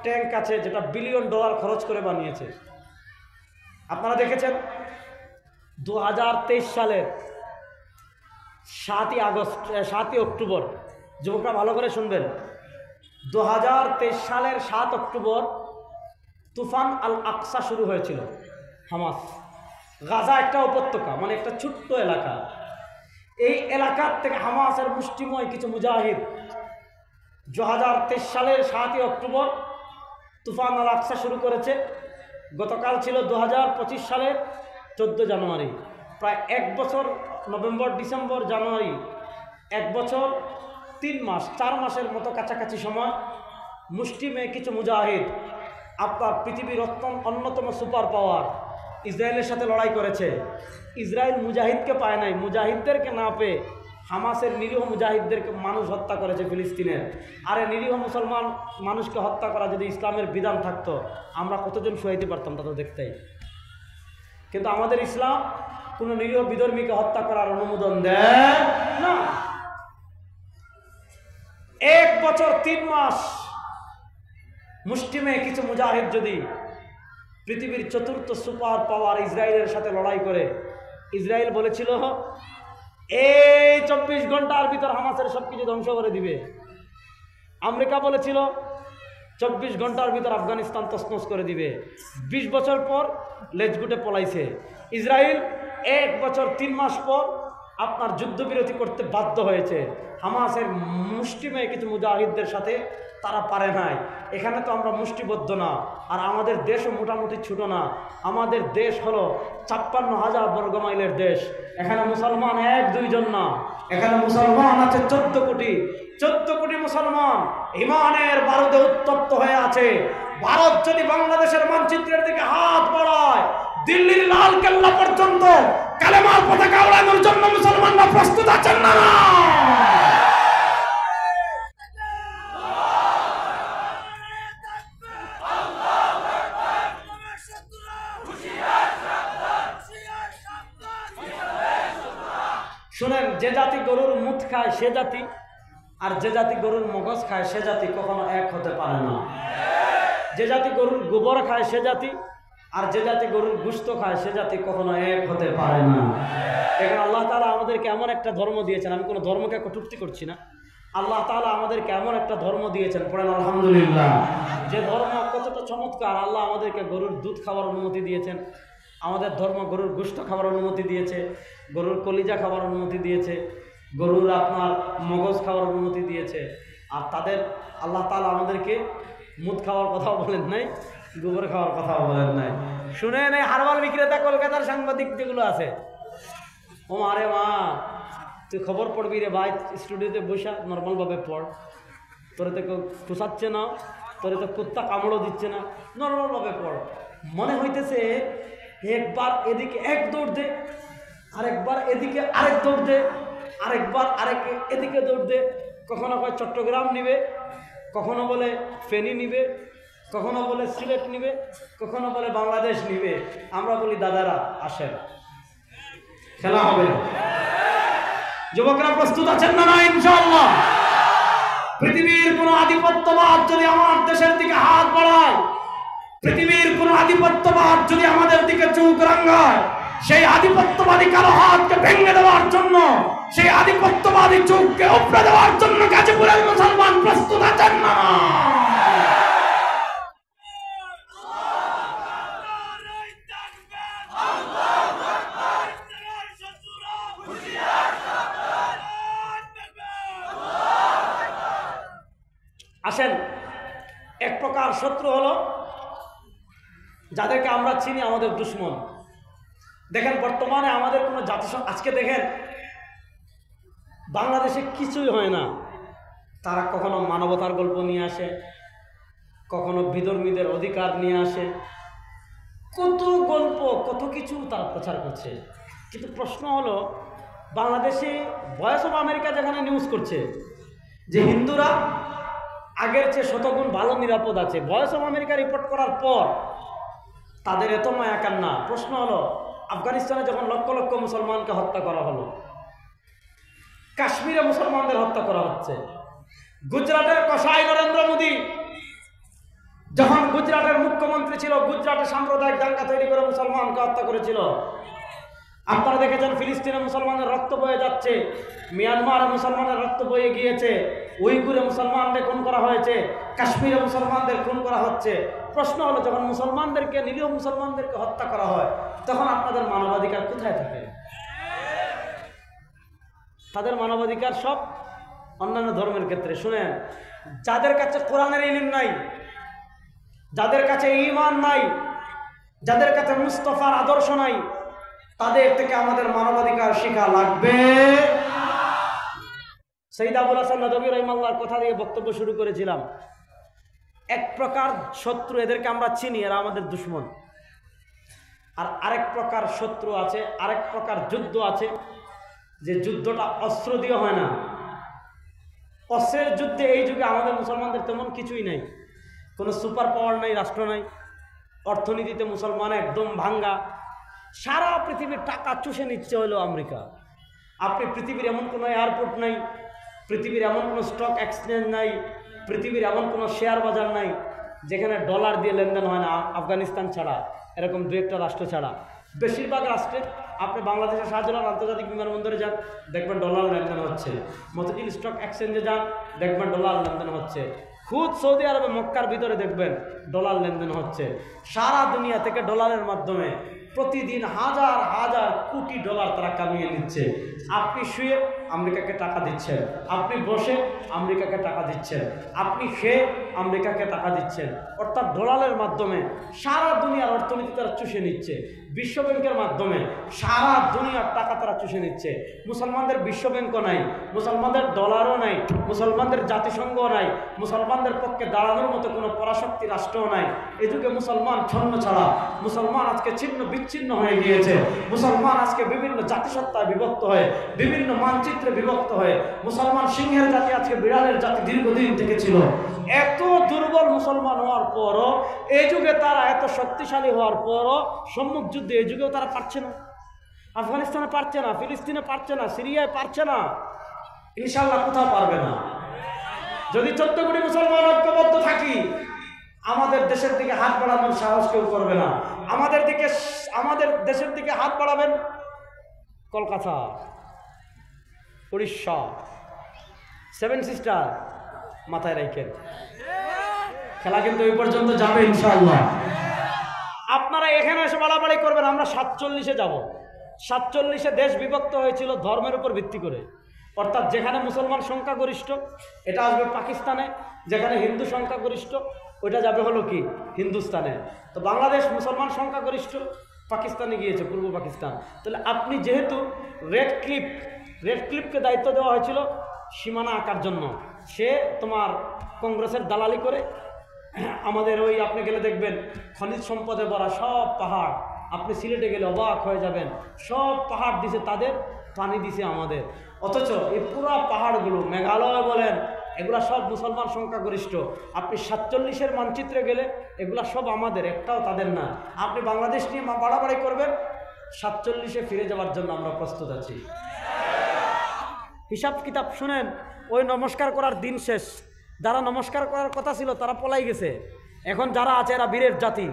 ট্যাঙ্ক আছে যেটা $বিলিয়ন খরচ করে বানিয়েছে। আপনারা দেখেছেন 2023 সালের 7ই অক্টোবর, যুবকরা ভালো করে শুনবেন, 2023 সালের 7 অক্টোবর তুফান আল আকসা শুরু হয়েছিল। হামাস গাজা একটা উপত্যকা, মানে একটা ছোট্ট এলাকা। এই এলাকার থেকে হামাসের মুষ্টিময় কিছু মুজাহিদ 2023 সালের 7ই অক্টোবর তুফান আল আকসা শুরু করেছে। গতকাল ছিল 2025 সালের 14 জানুয়ারি। প্রায় 1 বছর, নভেম্বর, ডিসেম্বর, জানুয়ারি, 1 বছর 3 মাস, 4 মাসের মতো কাছাকাছি সময় মুষ্টিমেয় কিছু মুজাহিদ আপনার পৃথিবীর অন্যতম সুপার পাওয়ার ইসরায়েলের সাথে লড়াই করেছে। ইসরায়েল মুজাহিদকে পায় নাই, মুজাহিদদেরকে না পেয়ে হামাসের নিরীহ মুজাহিদদেরকে মানুষ হত্যা করেছে ফিলিস্তিনের। আরে নিরীহ মুসলমান মানুষকে হত্যা করা যদি ইসলামের বিধান থাকতো, আমরা কতজন শুয়াইতে পারতাম তা তো দেখতেই। কিন্তু আমাদের ইসলাম কোনো নিরীহ বিধর্মীকে হত্যা করার অনুমোদন দেয় না। 1 বছর 3 মাস মুষ্টিমে কিছু মুজাহিদ যদি পৃথিবীর 4র্থ সুপার পাওয়ার ইসরায়েলের সাথে লড়াই করে, ইসরায়েল বলেছিল এই 24 ঘন্টার ভিতর হামাসের সবকিছু ধ্বংস করে দিবে। আমেরিকা বলেছিল 24 ঘন্টার ভিতর আফগানিস্তান তছনছ করে দিবে। 20 বছর পর লেজগুটে পলাইছে। ইসরায়েল 1 বছর 3 মাস পর আপনার যুদ্ধবিরতি করতে বাধ্য হয়েছে। হামাসের মুষ্টিমেয় কিছু মুজাহিদদের সাথে তারা পারে নাই। এখানে তো আমরা মুষ্টিবদ্ধ না, আর আমাদের দেশও মোটামুটি ছোট না। আমাদের দেশ হলো 56,000 বর্গমাইলের দেশ। এখানে মুসলমান 1-2 জন না, এখানে মুসলমান আছে 14 কোটি। 14 কোটি মুসলমান ইমানের বারুদে উত্তপ্ত হয়ে আছে। ভারত যদি বাংলাদেশের মানচিত্রের দিকে হাত বাড়ায়, দিল্লির লাল কেল্লা পর্যন্ত কালেমার পতাকা উড়ানোর জন্য মুসলমানরা প্রস্তুত আছেন না? শুনেন, যে জাতি গরুর মুখ খায় সে জাতি, আর যে জাতি গরুর মগজ খায় সে জাতি কখনো এক হতে পারে না। যে জাতি গরুর গোবর খায় সে জাতি, আর যে জাতি গরুর গোশত খায় সে জাতি কখনো এক হতে পারে না। এখন আল্লাহ তাআলা আমাদেরকে এমন একটা ধর্ম দিয়েছেন, আমি কোনো ধর্মকে কটূক্তি করছি না, আল্লাহ তাআলা আমাদেরকে এমন একটা ধর্ম দিয়েছেন, পড়েন আলহামদুলিল্লাহ। যে ধর্ম কতটা চমৎকার! আল্লাহ আমাদেরকে গরুর দুধ খাওয়ার অনুমতি দিয়েছেন। আমাদের ধর্ম গরুর গোশত খাওয়ার অনুমতি দিয়েছে, গরুর কলিজা খাওয়ার অনুমতি দিয়েছে, গরুর আপনার মগজ খাওয়ার অনুমতি দিয়েছে। আর তাদের আল্লাহ তাআলা আমাদেরকে মুদ খাওয়ার কথাও বলেন নাই, গোবর খাওয়ার কথাও বলেন নাই। শুনেন, এই হারবাল বিক্রেতা কলকাতার সাংবাদিক যেগুলো আছে, ও আরে মা, তুই খবর পড়বি রে ভাই, স্টুডিওতে বসে নর্মালভাবে পড়। তোরে তো কেউ ঠুসাচ্ছে না, তোরে তো কুত্তা কামড়ও দিচ্ছে না, নর্মালভাবে পড়। মনে হইতেছে একবার এদিকে এক দৌড় দে, আরেকবার এদিকে আরেক দৌড় দে, আরেকবার এদিকে দৌড় দে। কখনো কয় চট্টগ্রাম নিবে, কখনো বলে ফেনী নিবে, কখনো বলে সিলেট নিবে, কখনো বলে বাংলাদেশ নিবে। আমরা বলি দাদারা আসেন, খেলা হবে। যুবকরা প্রস্তুত আছেন না? না ইনশাআল্লাহ। পৃথিবীর কোন আধিপত্যবাদ যদি আমার দেশের দিকে হাত বাড়ায়, পৃথিবীর কোন আধিপত্যবাদ যদি আমাদের দিকে চোখ রাঙায়, সেই আধিপত্যবাদী কালো হাতকে ভেঙে দেওয়ার জন্য, সেই আধিপত্যবাদী চোখকে উপড়ে দেওয়ার জন্য গাজীপুরের মুসলমান প্রস্তুত আছেন না? আসেন, এক প্রকার শত্রু হলো যাদেরকে আমরা চিনি আমাদের দুশ্মন। দেখেন, বর্তমানে আমাদের কোনো জাতিসংঘ, আজকে দেখেন বাংলাদেশে কিছুই হয় না, তারা কখনো মানবতার গল্প নিয়ে আসে, কখনো বিধর্মীদের অধিকার নিয়ে আসে, কত গল্প কত কিছু তারা প্রচার করছে। কিন্তু প্রশ্ন হলো, বাংলাদেশে ভয়েস অফ আমেরিকা যেখানে নিউজ করছে যে হিন্দুরা আগের চেয়ে শতগুণ ভালো নিরাপদ আছে, ভয়েস অফ আমেরিকা রিপোর্ট করার পর তাদের এত মায়া কান্না। প্রশ্ন হলো, আফগানিস্তানে যখন লক্ষ লক্ষ মুসলমানকে হত্যা করা হলো, কাশ্মীরে মুসলমানদের হত্যা করা হচ্ছে, গুজরাটের কসাই নরেন্দ্র মোদী যখন গুজরাটের মুখ্যমন্ত্রী ছিল, গুজরাটে সাম্প্রদায়িক দাঙ্গা তৈরি করে মুসলমানকে হত্যা করেছিল। আপনারা দেখেছেন ফিলিস্তিনে মুসলমানের রক্ত বয়ে যাচ্ছে, মিয়ানমারে মুসলমানের রক্ত বয়ে গিয়েছে, উইগুরে মুসলমানদের খুন করা হয়েছে, কাশ্মীরে মুসলমানদের খুন করা হচ্ছে। প্রশ্ন হলো, যখন মুসলমানদেরকে, নিরীহ মুসলমানদেরকে হত্যা করা হয়, তখন আপনাদের মানবাধিকার কোথায় থাকে? তাদের মানবাধিকার সব অন্যান্য ধর্মের ক্ষেত্রে। শুনেন, যাদের কাছে কোরআনের ইলম নাই, যাদের কাছে ঈমান নাই, যাদের কাছে মুস্তাফার আদর্শ নাই, তাদের থেকে আমাদের মানবাধিকার শিক্ষা লাগবে। সৈয়দ আবুল হাসান নদভী রাহিমাহুল্লাহর কথা দিয়ে বক্তব্য শুরু করেছিলাম। এক প্রকার শত্রু, এদেরকে আমরা চিনি, এরা আমাদের দুশ্মন। আর আরেক প্রকার শত্রু আছে, আরেক প্রকার যুদ্ধ আছে, যে যুদ্ধটা অস্ত্র দিয়ে হয় না। অস্ত্রের যুদ্ধে এই যুগে আমাদের মুসলমানদের তেমন কিছুই নাই, কোনো সুপার পাওয়ার নাই, রাষ্ট্র নাই, অর্থনীতিতে মুসলমান একদম ভাঙ্গা, সারা পৃথিবীর টাকা চুষে নিচ্ছে হলো আমেরিকা। আপনি পৃথিবীর এমন কোনো এয়ারপোর্ট নাই, পৃথিবীর এমন কোনো স্টক এক্সচেঞ্জ নাই, পৃথিবীর এমন কোনো শেয়ার বাজার নাই যেখানে ডলার দিয়ে লেনদেন হয় না, আফগানিস্তান ছাড়া, এরকম দু একটা রাষ্ট্র ছাড়া। বেশিরভাগ রাষ্ট্রে আপনি বাংলাদেশের শাহজালাল আন্তর্জাতিক বিমানবন্দরে যান, দেখবেন ডলার লেনদেন হচ্ছে। মতিঝিল স্টক এক্সচেঞ্জে যান, দেখবেন ডলার লেনদেন হচ্ছে। খুদ সৌদি আরবে মক্কার ভিতরে দেখবেন ডলার লেনদেন হচ্ছে। সারা দুনিয়া থেকে ডলারের মাধ্যমে প্রতিদিন হাজার হাজার কোটি ডলার তারা কামিয়ে নিচ্ছে। আপনি শুয়ে আমেরিকাকে টাকা দিচ্ছেন, আপনি বসে আমেরিকাকে টাকা দিচ্ছেন, আপনি খেয়ে আমেরিকাকে টাকা দিচ্ছেন। অর্থাৎ ডলারের মাধ্যমে সারা দুনিয়ার অর্থনীতি তারা চুষে নিচ্ছে। বিশ্বব্যাংকের মাধ্যমে সারা দুনিয়ার টাকা তারা চুষে নিচ্ছে। মুসলমানদের বিশ্বব্যাংকও নাই, মুসলমানদের ডলারও নাই, মুসলমানদের জাতিসংঘও নাই, মুসলমানদের পক্ষে দাঁড়ানোর মতো কোনো পরাশক্তি রাষ্ট্রও নাই। এ যুগে মুসলমান ছন্ন ছাড়া, মুসলমান আজকে ছিন্ন বিচ্ছিন্ন হয়ে গিয়েছে। মুসলমান আজকে বিভিন্ন জাতিসত্তায় বিভক্ত হয়ে, বিভিন্ন মানচিত্রে বিভক্ত হয়ে, মুসলমান সিংহের জাতি আজকে বিড়ালের জাতি দীর্ঘদিন থেকে ছিল। এত দুর্বল মুসলমান হওয়ার পরও, এই যুগে তারা এত শক্তিশালী হওয়ার পরও সম্মুখ যুদ্ধে এই যুগেও তারা পারছে না। আফগানিস্তানে পারছে না, ফিলিস্তিনে পারছে না, সিরিয়ায় পারছে না, ইনশাআল্লাহ কোথাও পারবে না। যদি 14 কোটি মুসলমান ঐক্যবদ্ধ থাকি, আমাদের দেশের দিকে হাত বাড়ানোর সাহস কেউ করবে না। আমাদের দেশের দিকে হাত বাড়াবেন কলকাতা, উড়িষ্যা, 7 সিস্টার, মাথায় রাখেন। খেলা কিন্তু ওই পর্যন্ত যাবে ইনশাআল্লাহ। আপনারা এখানে এসে বাড়াবাড়ি করবেন, আমরা 47-এ যাব। 47-এ দেশ বিভক্ত হয়েছিল ধর্মের উপর ভিত্তি করে। অর্থাৎ যেখানে মুসলমান সংখ্যাগরিষ্ঠ এটা আসবে পাকিস্তানে, যেখানে হিন্দু সংখ্যাগরিষ্ঠ ওইটা যাবে হলো কি হিন্দুস্তানে। তো বাংলাদেশ মুসলমান সংখ্যাগরিষ্ঠ, পাকিস্তানে গিয়েছে, পূর্ব পাকিস্তান। তাহলে আপনি যেহেতু রেড ক্লিপকে দায়িত্ব দেওয়া হয়েছিল সীমানা আঁকার জন্য, সে তোমার কংগ্রেসের দালালি করে আমাদের ওই, আপনি গেলে দেখবেন খনিজ সম্পদে ভরা সব পাহাড়, আপনি সিলেটে গেলে অবাক হয়ে যাবেন, সব পাহাড় দিছে তাদের, পানি দিছে আমাদের। অথচ এই পুরো পাহাড়গুলো, মেঘালয় বলেন, এগুলা সব মুসলমান সংখ্যাগরিষ্ঠ। আপনি 47-এর মানচিত্রে গেলে এগুলা সব আমাদের, একটাও তাদের না। আপনি বাংলাদেশ নিয়ে বাড়াবাড়ি করবেন, 47-এ ফিরে যাওয়ার জন্য আমরা প্রস্তুত আছি। হিসাব কিতাব শুনেন, ওই নমস্কার করার দিন শেষ। যারা নমস্কার করার কথা ছিল তারা পলাই গেছে। এখন যারা আছে এরা বীরের জাতি,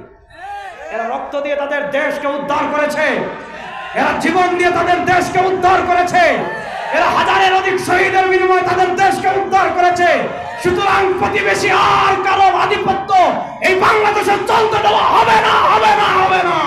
এরা রক্ত দিয়ে তাদের দেশকে উদ্ধার করেছে, এরা জীবন দিয়ে তাদের দেশকে উদ্ধার করেছে, এরা হাজারের অধিক শহীদের বিনিময়ে তাদের দেশকে উদ্ধার করেছে। সুতরাং প্রতিবেশী আর কারো আধিপত্য এই বাংলাদেশে চলতে দেওয়া হবে না, হবে না, হবে না।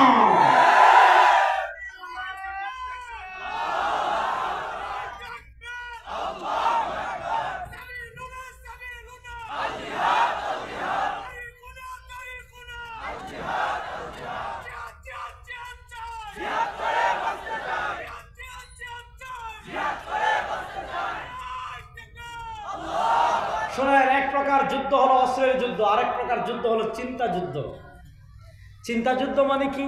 শোনেন, এক প্রকার যুদ্ধ হলো অস্ত্রের যুদ্ধ, আরেক প্রকার যুদ্ধ হলো চিন্তা যুদ্ধ। চিন্তা যুদ্ধ মানে কি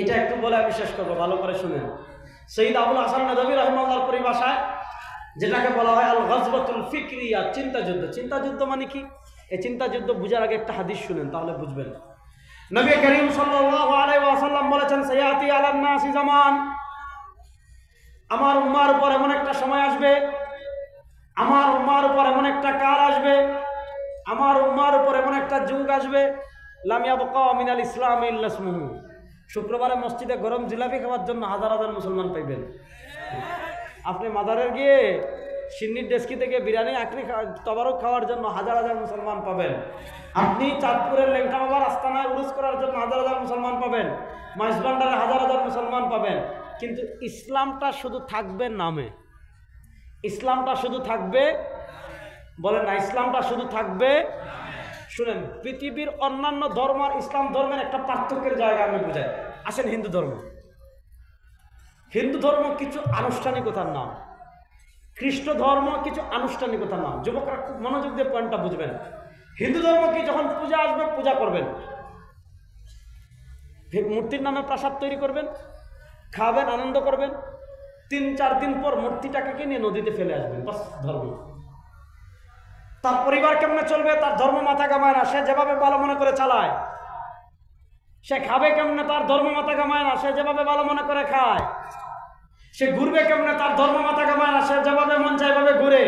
এটা একটু বলে আমি শেষ করবো, ভালো করে শুনেন। সৈয়দ আবুল হাসান নদভী রাহিমাহুল্লাহর পরিভাষায় যেটাকে বলা হয় আল গজওয়াতুল ফিকরিয়া, চিন্তা যুদ্ধ। চিন্তা যুদ্ধ মানে কি? এই চিন্তা যুদ্ধ বুঝার আগে একটা হাদিস শুনেন, তাহলে বুঝবেন। নবী করিম সাল্লাল্লাহু আলাইহি ওয়াসাল্লাম বলেছেন, সায়াতি আলান নাসি জামান, আমার উম্মার উপর এমন একটা সময় আসবে, আমার উম্মার উপর এমন একটা কাল আসবে, আমার উম্মার উপর এমন একটা যুগ আসবে, লাম ইয়াবকা মিনাল ইসলাম ইল্লা ইসমুহু। শুক্রবারে মসজিদে গরম জিলাপি খাওয়ার জন্য হাজার হাজার মুসলমান পাইবেন। আপনি মাদারের গিয়ে সিন্নির ডেস্কি থেকে বিরিয়ানি আঁকড়ি তবারক খাওয়ার জন্য হাজার হাজার মুসলমান পাবেন। আপনি চাঁদপুরের লেংটা বাবার আস্তানায় উরুস করার জন্য হাজার হাজার মুসলমান পাবেন। মাইজবান্ডারে হাজার হাজার মুসলমান পাবেন। কিন্তু ইসলামটা শুধু থাকবে নামে, ইসলামটা শুধু থাকবে, বলেন না, ইসলামটা শুধু থাকবে। শুনেন, পৃথিবীর অন্যান্য ধর্ম আর ইসলাম ধর্মের একটা পার্থক্যের জায়গা আমি বুঝাই। আসেন হিন্দু ধর্ম, হিন্দু ধর্ম কিছু আনুষ্ঠানিকতার নাম, খ্রিস্ট ধর্ম কিছু আনুষ্ঠানিকতার নাম। যুবকরা খুব মনোযোগ দিয়ে পয়েন্টটা বুঝবেন। হিন্দু ধর্ম কি, যখন পূজা আসবে পূজা করবেন, মূর্তির নামে প্রাসাদ তৈরি করবেন, খাবেন, আনন্দ করবেন, 3-4 দিন পর মূর্তিটাকে কিনে নদীতে ফেলে আসবেন, বাস ধর্ম। তার পরিবার কেমনে চলবে তার ধর্ম মাথা কামায় না, সে যেভাবে ভালো মনে করে চালায়। সে খাবে কেমনে তার ধর্ম মাথা কামায় না, সে যেভাবে ভালো মনে করে খায়। সে ঘুরবে কেমনে তার ধর্ম মাথা কামায় না, সে যেভাবে মন চায় ভাবে ঘুরে।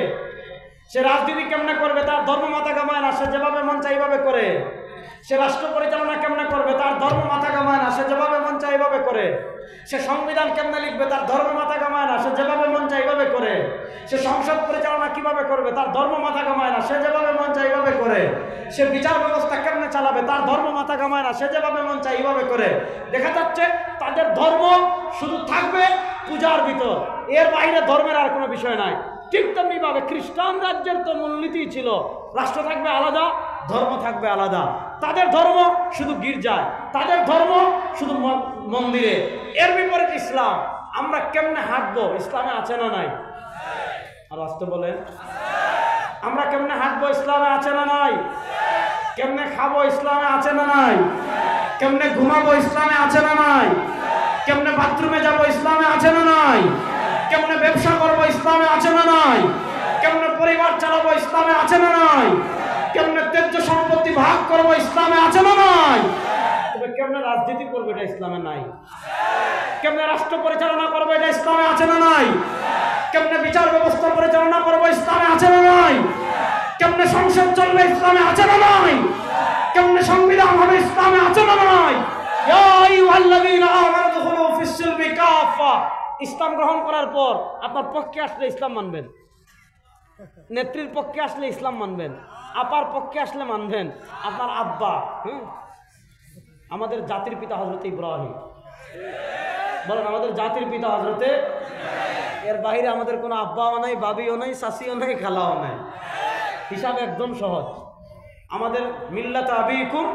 সে রাজনীতি কেমনে করবে তার ধর্ম মাথা কামায় না, সে যেভাবে মন চায় এইভাবে করে। সে রাষ্ট্র পরিচালনা কেমনে করবে, তার ধর্ম মাথা কামায় না, সে যেভাবে মন চায় এইভাবে করে। সে সংবিধান কেমনে লিখবে, তার ধর্ম মাথা কামায় না, সে যেভাবে মন চায় এইভাবে করে। সে সংসদ পরিচালনা কিভাবে করবে, তার ধর্ম মাথা কামায় না, সে যেভাবে মন চায় এইভাবে করে। সে বিচার ব্যবস্থা কেমনে চালাবে, তার ধর্ম মাথা কামায় না, সে যেভাবে মন চায় এইভাবে করে। দেখা যাচ্ছে তাদের ধর্ম শুধু থাকবে পূজার ভিতর, এর বাইরে ধর্মের আর কোনো বিষয় নাই। ঠিক তেমনি ভাবে খ্রিস্টান রাজ্যের তো মূলনীতি ছিল রাষ্ট্র থাকবে আলাদা, ধর্ম থাকবে আলাদা। তাদের ধর্ম শুধু গির্জায়, তাদের ধর্ম শুধু মন্দিরে। এর বিপরীত ইসলাম। আমরা কেমনে হাঁটবো, ইসলামে আছে না নাই? আর আসতে বলেন, আমরা কেমনে হাঁটবো, ইসলামে আছে না নাই? কেমনে খাবো, ইসলামে আছে না নাই? কেমনে ঘুমাবো, ইসলামে আছে না নাই? কেমনে বাথরুমে যাবো, ইসলামে আছে না নাই? কেমনে ব্যবসা করবো, ইসলামে আছে না নাই? কেমনে পরিবার চালাবো, ইসলামে আছে না নাই? কেমনে ত্যায্য সম্পত্তি ভাগ করবো, ইসলামে আছে না নাই? তবে কেমনে রাজনীতি করবো, এটা ইসলামে নাই। কেমনে রাষ্ট্র পরিচালনা করবো, এটা ইসলামে আছে না নাই? কেমনে বিচার ব্যবস্থা পরিচালনা করবো, ইসলামে আছে না নাই? কেমনে সংসদ চলবে, ইসলামে আছে না নাই? কেমনে সংবিধান হবে, ইসলামে আছে না নাই? ইয়া আইয়ুহাল্লাযীনা আমানু দুখুলু ফিস-সিলমি কাফা। ইসলাম গ্রহণ করার পর আপনার পক্ষে আসলে ইসলাম মানবেন, নেত্রীর পক্ষে আসলে ইসলাম মানবেন, আপার পক্ষে আসলে মানবেন। আপনার আব্বা, আমাদের জাতির পিতা হযরত ইব্রাহিম, বলেন আমাদের জাতির পিতা হযরতে, এর বাইরে আমাদের কোনো আব্বাও নাই, বাবিও নাই, চাচিও নাই, খালাও নাই। হিসাব একদম সহজ। আমাদের মিল্লাত আবিকুম।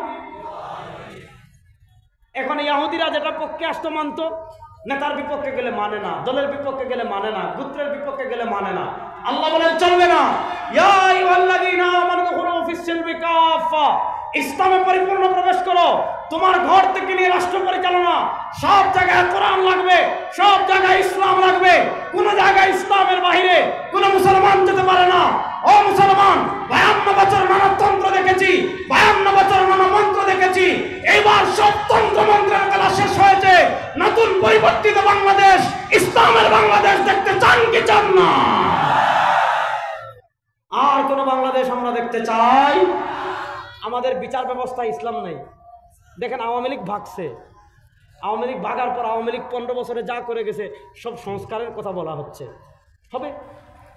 এখন ইহুদিরা যেটা পক্ষে আসতো মানতো, নেতার বিপক্ষে গেলে মানে না, দলের বিপক্ষে গেলে মানে না, গোত্রের বিপক্ষে গেলে মানে না। আল্লাহ বলেন চলবে না। ইয়া আইয়ুহাল্লাযীনা আমানু দুখুলু ফিস-সিলমি কাফা। ইসলামে পরিপূর্ণ প্রবেশ করো। তোমার ঘর থেকে নিয়ে রাষ্ট্র পরিচালনা সব জায়গায় কোরআন লাগবে, সব জায়গায় ইসলাম লাগবে। কোন জায়গায় ইসলামের বাইরে কোন মুসলমান যেতে পারে না। ও মুসলমান, 52 বছর মানবতন্ত্র দেখেছি, 52 বছর মানবমন্ত্র দেখেছি। এবার সব তন্ত্র মন্ত্রের খেলা শেষ হয়েছে। নতুন পরিবর্তিত বাংলাদেশ, ইসলামের বাংলাদেশ দেখতে চান কি চান না? আর কোন বাংলাদেশ আমরা দেখতে চাই? আমাদের বিচার ব্যবস্থা ইসলাম নেই। দেখেন আওয়ামী লীগ ভাগছে, আওয়ামী লীগ ভাগার পর আওয়ামী লীগ 15 বছরে যা করে গেছে সব সংস্কারের কথা বলা হচ্ছে। হবে,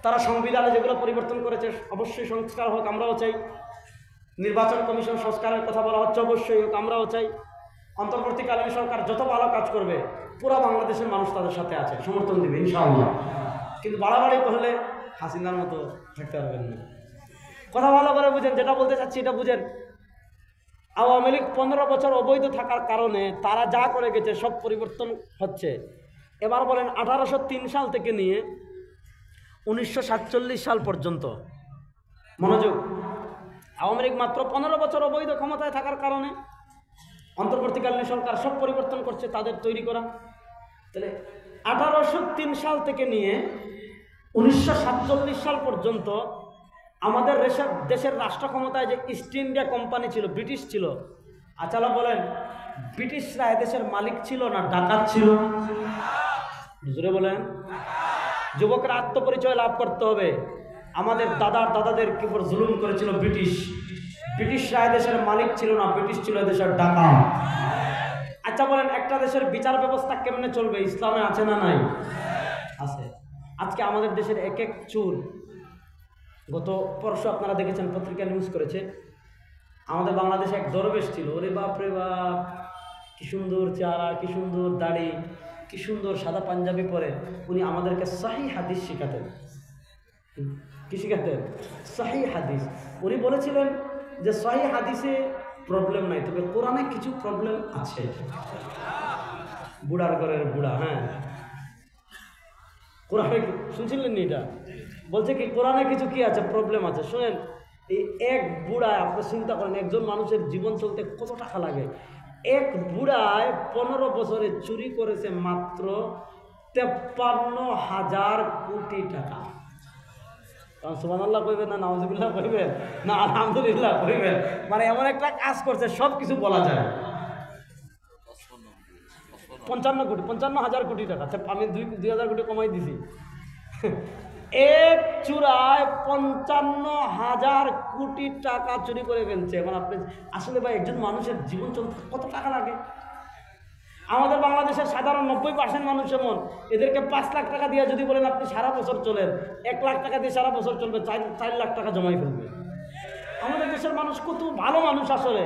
তারা সংবিধানে যেগুলো পরিবর্তন করেছে অবশ্যই সংস্কার হোক, আমরাও চাই। নির্বাচন কমিশন সংস্কারের কথা বলা হচ্ছে, অবশ্যই হোক, আমরাও চাই। অন্তর্বর্তীকালীন সরকার যত ভালো কাজ করবে পুরো বাংলাদেশের মানুষ তাদের সাথে আছে, সমর্থন দিবে ইনশাআল্লাহ। কিন্তু বাড়াবাড়ি করলে হাসিনার মতো থাকতে পারবেন না। কথা ভালো করে বুঝেন, যেটা বলতে চাচ্ছি এটা বুঝেন। আওয়ামী লীগ 15 বছর অবৈধ থাকার কারণে তারা যা করে গেছে সব পরিবর্তন হচ্ছে। এবার বলেন 1803 সাল থেকে নিয়ে 1947 সাল পর্যন্ত, মনোযোগ, আওয়ামী লীগ মাত্র 15 বছর অবৈধ ক্ষমতায় থাকার কারণে অন্তর্বর্তীকালীন সরকার সব পরিবর্তন করছে তাদের তৈরি করা। তাহলে 1803 সাল থেকে নিয়ে 1947 সাল পর্যন্ত আমাদের দেশের রাষ্ট্র ক্ষমতায় যে ইস্ট ইন্ডিয়া কোম্পানি ছিল, ব্রিটিশ ছিল। আচ্ছা বলেন, ব্রিটিশরা এদেশের মালিক ছিল না ডাকাত ছিল? জোরে বলেন। যুবকরা আত্মপরিচয় লাভ করতে হবে। আমাদের দাদাদের কি উপর জুলুম করেছিল ব্রিটিশ। ব্রিটিশরা এদেশের মালিক ছিল না, ব্রিটিশ ছিল এদেশের ডাকাত। আচ্ছা বলেন, একটা দেশের বিচার ব্যবস্থা কেমনে চলবে, ইসলামে আছে না নাই? আছে। আজকে আমাদের দেশের এক এক চুর, গত পরশু আপনারা দেখেছেন পত্রিকা নিউজ করেছে, আমাদের বাংলাদেশে এক দরবেশ ছিল। ওরে বাপ রে বাপ, কি সুন্দর চেহারা, কি সুন্দর দাড়ি, কি সুন্দর সাদা পাঞ্জাবি পরে উনি আমাদেরকে সহিহ হাদিস শেখাতেন। কি শেখাতেন? সহিহ হাদিস। উনি বলেছিলেন যে সহিহ হাদিসে প্রবলেম নাই, তবে কোরআনে কিছু প্রবলেম আছে। বুড়ার ঘরের বুড়া, হ্যাঁ, কোরআনে শুনছিলেন এটা? বলছে কি কোরআনে কিছু কি আছে, প্রবলেম আছে। শোনেন, এই এক বুড়ায় আপনি চিন্তা করেন একজন মানুষের জীবন চলতে কত টাকা লাগে। এক বুড়ায় 15 বছরে চুরি করেছে মাত্র 53,000 কোটি টাকা। সুবহানাল্লাহ কইবেন না নাউজুবিল্লাহ কইবেন না আলহামদুলিল্লাহ কইবেন? মানে এমন একটা কাজ করছে সব কিছু বলা যায়। 55,000 কোটি টাকা। আমি 2,000 কোটি কমাই দিছি। এক চূড়ায় 55,000 কোটি টাকা চুরি করে ফেলছে। এখন আপনি আসলে ভাই একজন মানুষের জীবন চলতে কত টাকা লাগে? আমাদের বাংলাদেশের সাধারণ 90% মানুষ এমন, এদেরকে 5 লাখ টাকা দিয়ে যদি বলেন আপনি সারা বছর চলেন, 1 লাখ টাকা দিয়ে সারা বছর চলবে, 4 লাখ টাকা জমাই ফেলবে। আমাদের দেশের মানুষ কত ভালো মানুষ, আসলে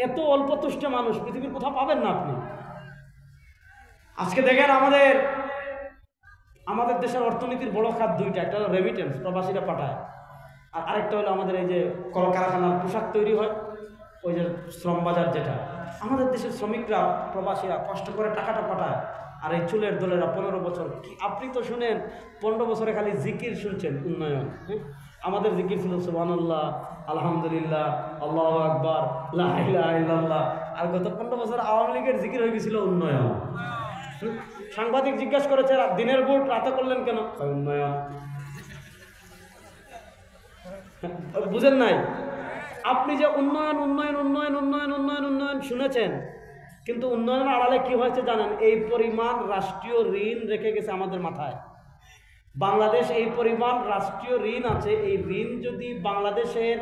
এত অল্প তুষ্ট মানুষ পৃথিবীর কোথাও পাবেন না আপনি। আজকে দেখেন আমাদের দেশের অর্থনীতির বড় খাত দুইটা, একটা হলো রেমিটেন্স, প্রবাসীরা পাঠায়, আর আরেকটা হলো আমাদের এই যে কলকারখানার পোশাক তৈরি হয়, ওই যে শ্রম বাজার যেটা। আমাদের দেশের শ্রমিকরা প্রবাসীরা কষ্ট করে টাকাটা পাঠায়, আর এই চুলের দলেরা 15 বছর, কি আপনি তো শুনেন 15 বছরে খালি জিকির শুনছেন উন্নয়ন। আমাদের জিকির ছিল সুবহানাল্লাহ, আলহামদুলিল্লাহ, আল্লাহু আকবার, লা ইলাহা ইল্লাল্লাহ। আর গত 15 বছর আওয়ামী লীগের জিকির হয়ে গেছিল উন্নয়ন। সাংবাদিক জিজ্ঞাসা করেছে দিনের ভোট রাতে করলেন কেন? উন্নয়ন। বুঝেন নাই? আপনি যে উন্নয়ন উন্নয়ন উন্নয়ন উন্নয়ন উন্নয়ন উন্নয়ন শুনেছেন, কিন্তু উন্নয়নের আড়ালে কি হয়েছে জানেন? এই পরিমাণ রাষ্ট্রীয় ঋণ রেখে গেছে আমাদের মাথায়। বাংলাদেশ এই পরিমাণ রাষ্ট্রীয় ঋণ আছে, এই ঋণ যদি বাংলাদেশের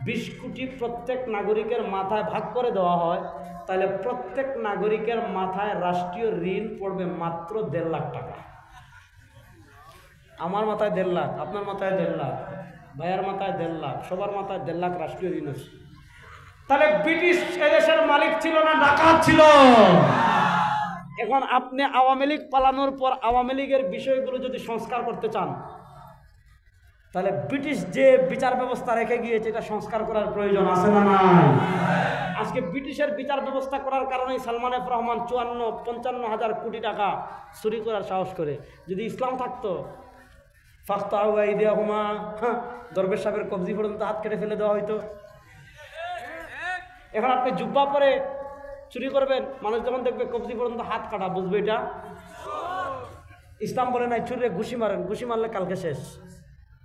20 কোটি প্রত্যেক নাগরিকের মাথায় ভাগ করে দেওয়া হয়, তাহলে প্রত্যেক নাগরিকের মাথায় রাষ্ট্রীয় ঋণ পড়বে মাত্র 1.5 লাখ টাকা। আমার মাথায় 1.5 লাখ, আপনার মাথায় 1.5 লাখ, ভাইয়ার মাথায় 1.5 লাখ, সবার মাথায় 1.5 লাখ রাষ্ট্রীয় ঋণ আছে। তাহলে ব্রিটিশ এদেশের মালিক ছিল না ডাকাত ছিল? এখন আপনি আওয়ামী লীগ পালানোর পর আওয়ামী লীগের বিষয়গুলো যদি সংস্কার করতে চান, তাহলে ব্রিটিশ যে বিচার ব্যবস্থা রেখে গিয়েছে এটা সংস্কার করার প্রয়োজন আছে না নাই? আজকে ব্রিটিশের বিচার ব্যবস্থা করার কারণেই সালমান এফ রহমান 54-55 কোটি টাকা চুরি করার সাহস করে। যদি ইসলাম থাকতো, দরবেশ সাহেবের কবজি পর্যন্ত হাত কেটে ফেলে দেওয়া হইতো। এখন আপনি জুব্বা পরে চুরি করবেন, মানুষ যখন দেখবে কবজি পর্যন্ত হাত কাটা, বুঝবে এটা ইসলাম। বলে নাই চুরিরে ঘুষি মারেন, ঘুষি মারলে কালকে শেষ।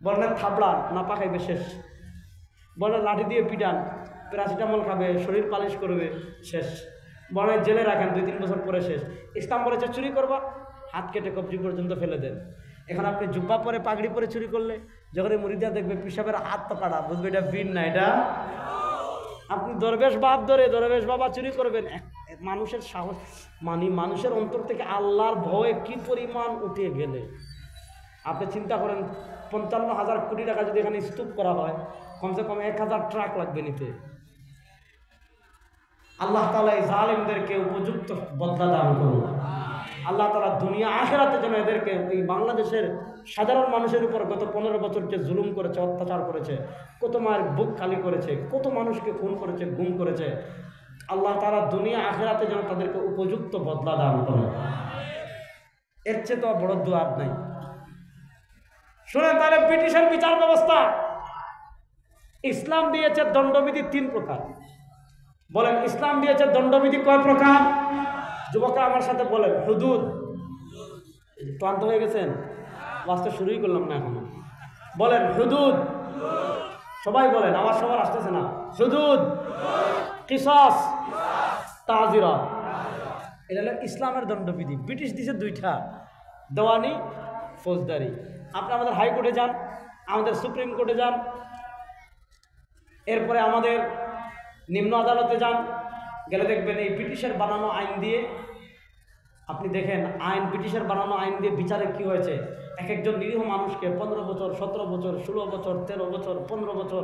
বলে না থাবড়ান, না পাকাইবে শেষ। বলে লাঠি দিয়ে পিটান, প্যারাসিটামল খাবে, শরীর পালিশ করবে, শেষ। বলে জেলে রাখেন, 2-3 বছর পরে শেষ। ইসলাম বলেছে চুরি করবা, হাত কেটে কবজি পর্যন্ত ফেলে দেন। এখন আপনি জুব্বা পরে পাগড়ি পরে চুরি করলে যখন মুরিদা দেখবে পিসাবের হাত তো কাটা, বুঝবে এটা বিন না, এটা আপনি দরবেশ বাপ ধরে দরবেশ বাবা চুরি করবেন। মানুষের সাহস মানুষের অন্তর থেকে আল্লাহর ভয়ে কি পরিমাণ উঠে গেলে আপনি চিন্তা করেন। 55,000 কোটি টাকা যদি এখানে স্তূপ করা হয়, কমসে কম 1000 ট্রাক লাগবে নিতে। আল্লাহ তাআলা এই জালেমদেরকে উপযুক্ত বদলা দান করুন। আল্লাহ তাআলা দুনিয়া আখিরাতে যেন এদেরকে, এই বাংলাদেশের সাধারণ মানুষের উপর গত 15 বছর যে জুলুম করেছে, অত্যাচার করেছে, কত মায়ের বুক খালি করেছে, কত মানুষকে খুন করেছে, গুম করেছে, আল্লাহ তাআলা দুনিয়া আখিরাতে যেন তাদেরকে উপযুক্ত বদলা দান করে। এর চেয়ে তো বড় দুয়ার নাই। শুনেন তাহলে ব্রিটিশের বিচার ব্যবস্থা, ইসলাম দিয়েছে দণ্ডবিধি 3 প্রকার। বলেন ইসলাম দিয়েছে দণ্ডবিধি কয় প্রকার? যুবকরা আমার সাথে বলেন। হুদুদ। ক্লান্ত হয়ে গেছেন? বাসটা শুরুই করলাম না এখনো। বলেন হুদুদ। সবাই বলেন, আমার সবার আসতেছে না। হুদুদ, কিসাস, তাজিরাত। এটা হলো ইসলামের দণ্ডবিধি। ব্রিটিশ দিছে 2টা, দেওয়ানি, ফৌজদারি। আপনি আমাদের হাইকোর্টে যান, আমাদের সুপ্রিম কোর্টে যান, এরপরে আমাদের নিম্ন আদালতে যান, গেলে দেখবেন এই ব্রিটিশের বানানো আইন দিয়ে, আপনি দেখেন আইন, ব্রিটিশের বানানো আইন দিয়ে বিচারে কি হয়েছে। এক একজন নিরীহ মানুষকে 15 বছর, 17 বছর, 16 বছর, 13 বছর, 15 বছর,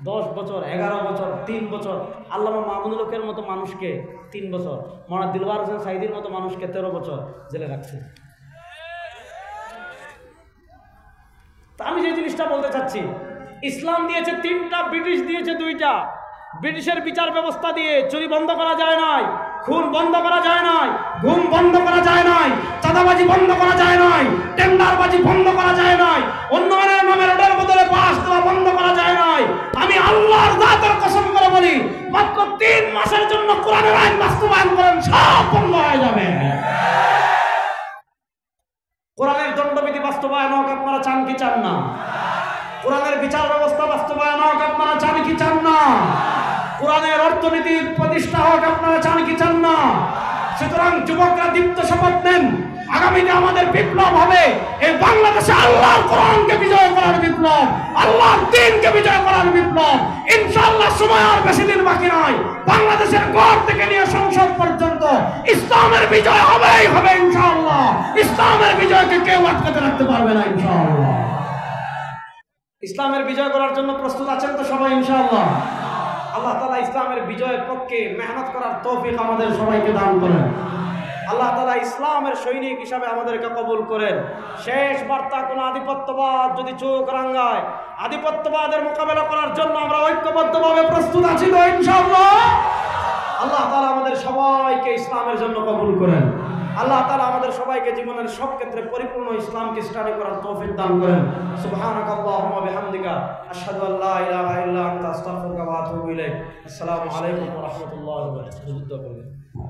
10 বছর, 11 বছর, 3 বছর। আল্লামা মামুনুল হকের মতো মানুষকে 3 বছর, মাওলানা দিলওয়ার হোসেন সাইদির মতো মানুষকে 13 বছর জেলে রাখছে। তা আমি যে জিনিসটা বলতে চাচ্ছি, ইসলাম দিয়েছে 3টা, ব্রিটিশ দিয়েছে 2টা। ব্রিটিশের বিচার ব্যবস্থা দিয়ে চুরি বন্ধ করা যায় নাই, খুন বন্ধ করা যায় নাই, ঘুম বন্ধ করা যায় নাই, চাঁদাবাজি বন্ধ করা যায় নাই, টেন্ডারবাজি বন্ধ করা যায় নাই, উন্নয়নের নামে রোডের বদলে বাস দেওয়া বন্ধ করা যায় নাই। আমি আল্লাহর জাতের কসম করে বলি, মাত্র 3 মাসের জন্য কোরআনের আইন বাস্তবায়ন করেন, সব বন্ধ হয়ে যাবে। কোরআনের দণ্ডবিধি বাস্তবায়ন হোক, আপনারা চান কি চান না? কোরআনের বিচার ব্যবস্থা বাস্তবায়ন হোক, আপনারা চান কি চান না? কোরআনের অর্থনীতির প্রতিষ্ঠা হোক, আপনারা চান কি চান না? সুতরাং যুবকরা দীপ্ত শপথ নেন, আগামীতে আমাদের বিপ্লব হবে এই বাংলাদেশে আল্লাহর কোরআনকে বিজয় করার বিপ্লব, আল্লাহর দ্বীনকে বিজয় করার বিপ্লব। ইনশাআল্লাহ সময় আর বেশি দিন বাকি নয়। বাংলাদেশের গড় থেকে নিয়ে সংসদ পর্যন্ত ইসলামের বিজয় হবেই হবে ইনশাআল্লাহ। ইসলামের বিজয়কে কেউ আটকাতে রাখতে পারবে না ইনশাআল্লাহ। ইসলামের বিজয় করার জন্য প্রস্তুত আছেন তো সবাই ইনশাআল্লাহ? আল্লাহ তাআলা ইসলামের বিজয়ের পক্ষে মেহনত করার তৌফিক আমাদের সবাইকে দান করেন। আল্লাহ তাআলা ইসলামের সৈনিক হিসাবে আমাদেরকে কবুল করেন। শেষ বার্তা, কোন আধিপত্যবাদ যদি চোখ রাঙায়, আধিপত্যবাদের মোকাবেলা করার জন্য আমরা ঐক্যবদ্ধভাবে প্রস্তুত আছি তো ইনশাআল্লাহ? আল্লাহ তাআলা আমাদের সবাইকে ইসলামের জন্য কবুল করেন। আল্লাহ তাআলা আমাদের সবাইকে জীবনের সব ক্ষেত্রে পরিপূর্ণ ইসলামকে স্টাডি করার তৌফিক দান করেন। সুবহানাকাল্লাহুম্মা ওয়া বিহামদিকা আশহাদু আল্লা ইলাহা ইল্লা আনতা আস্তাগফিরুকা ওয়া আতুবু ইলাইক। আসসালামু আলাইকুম ওয়া রাহমাতুল্লাহি ওয়া বারাকাতুহু।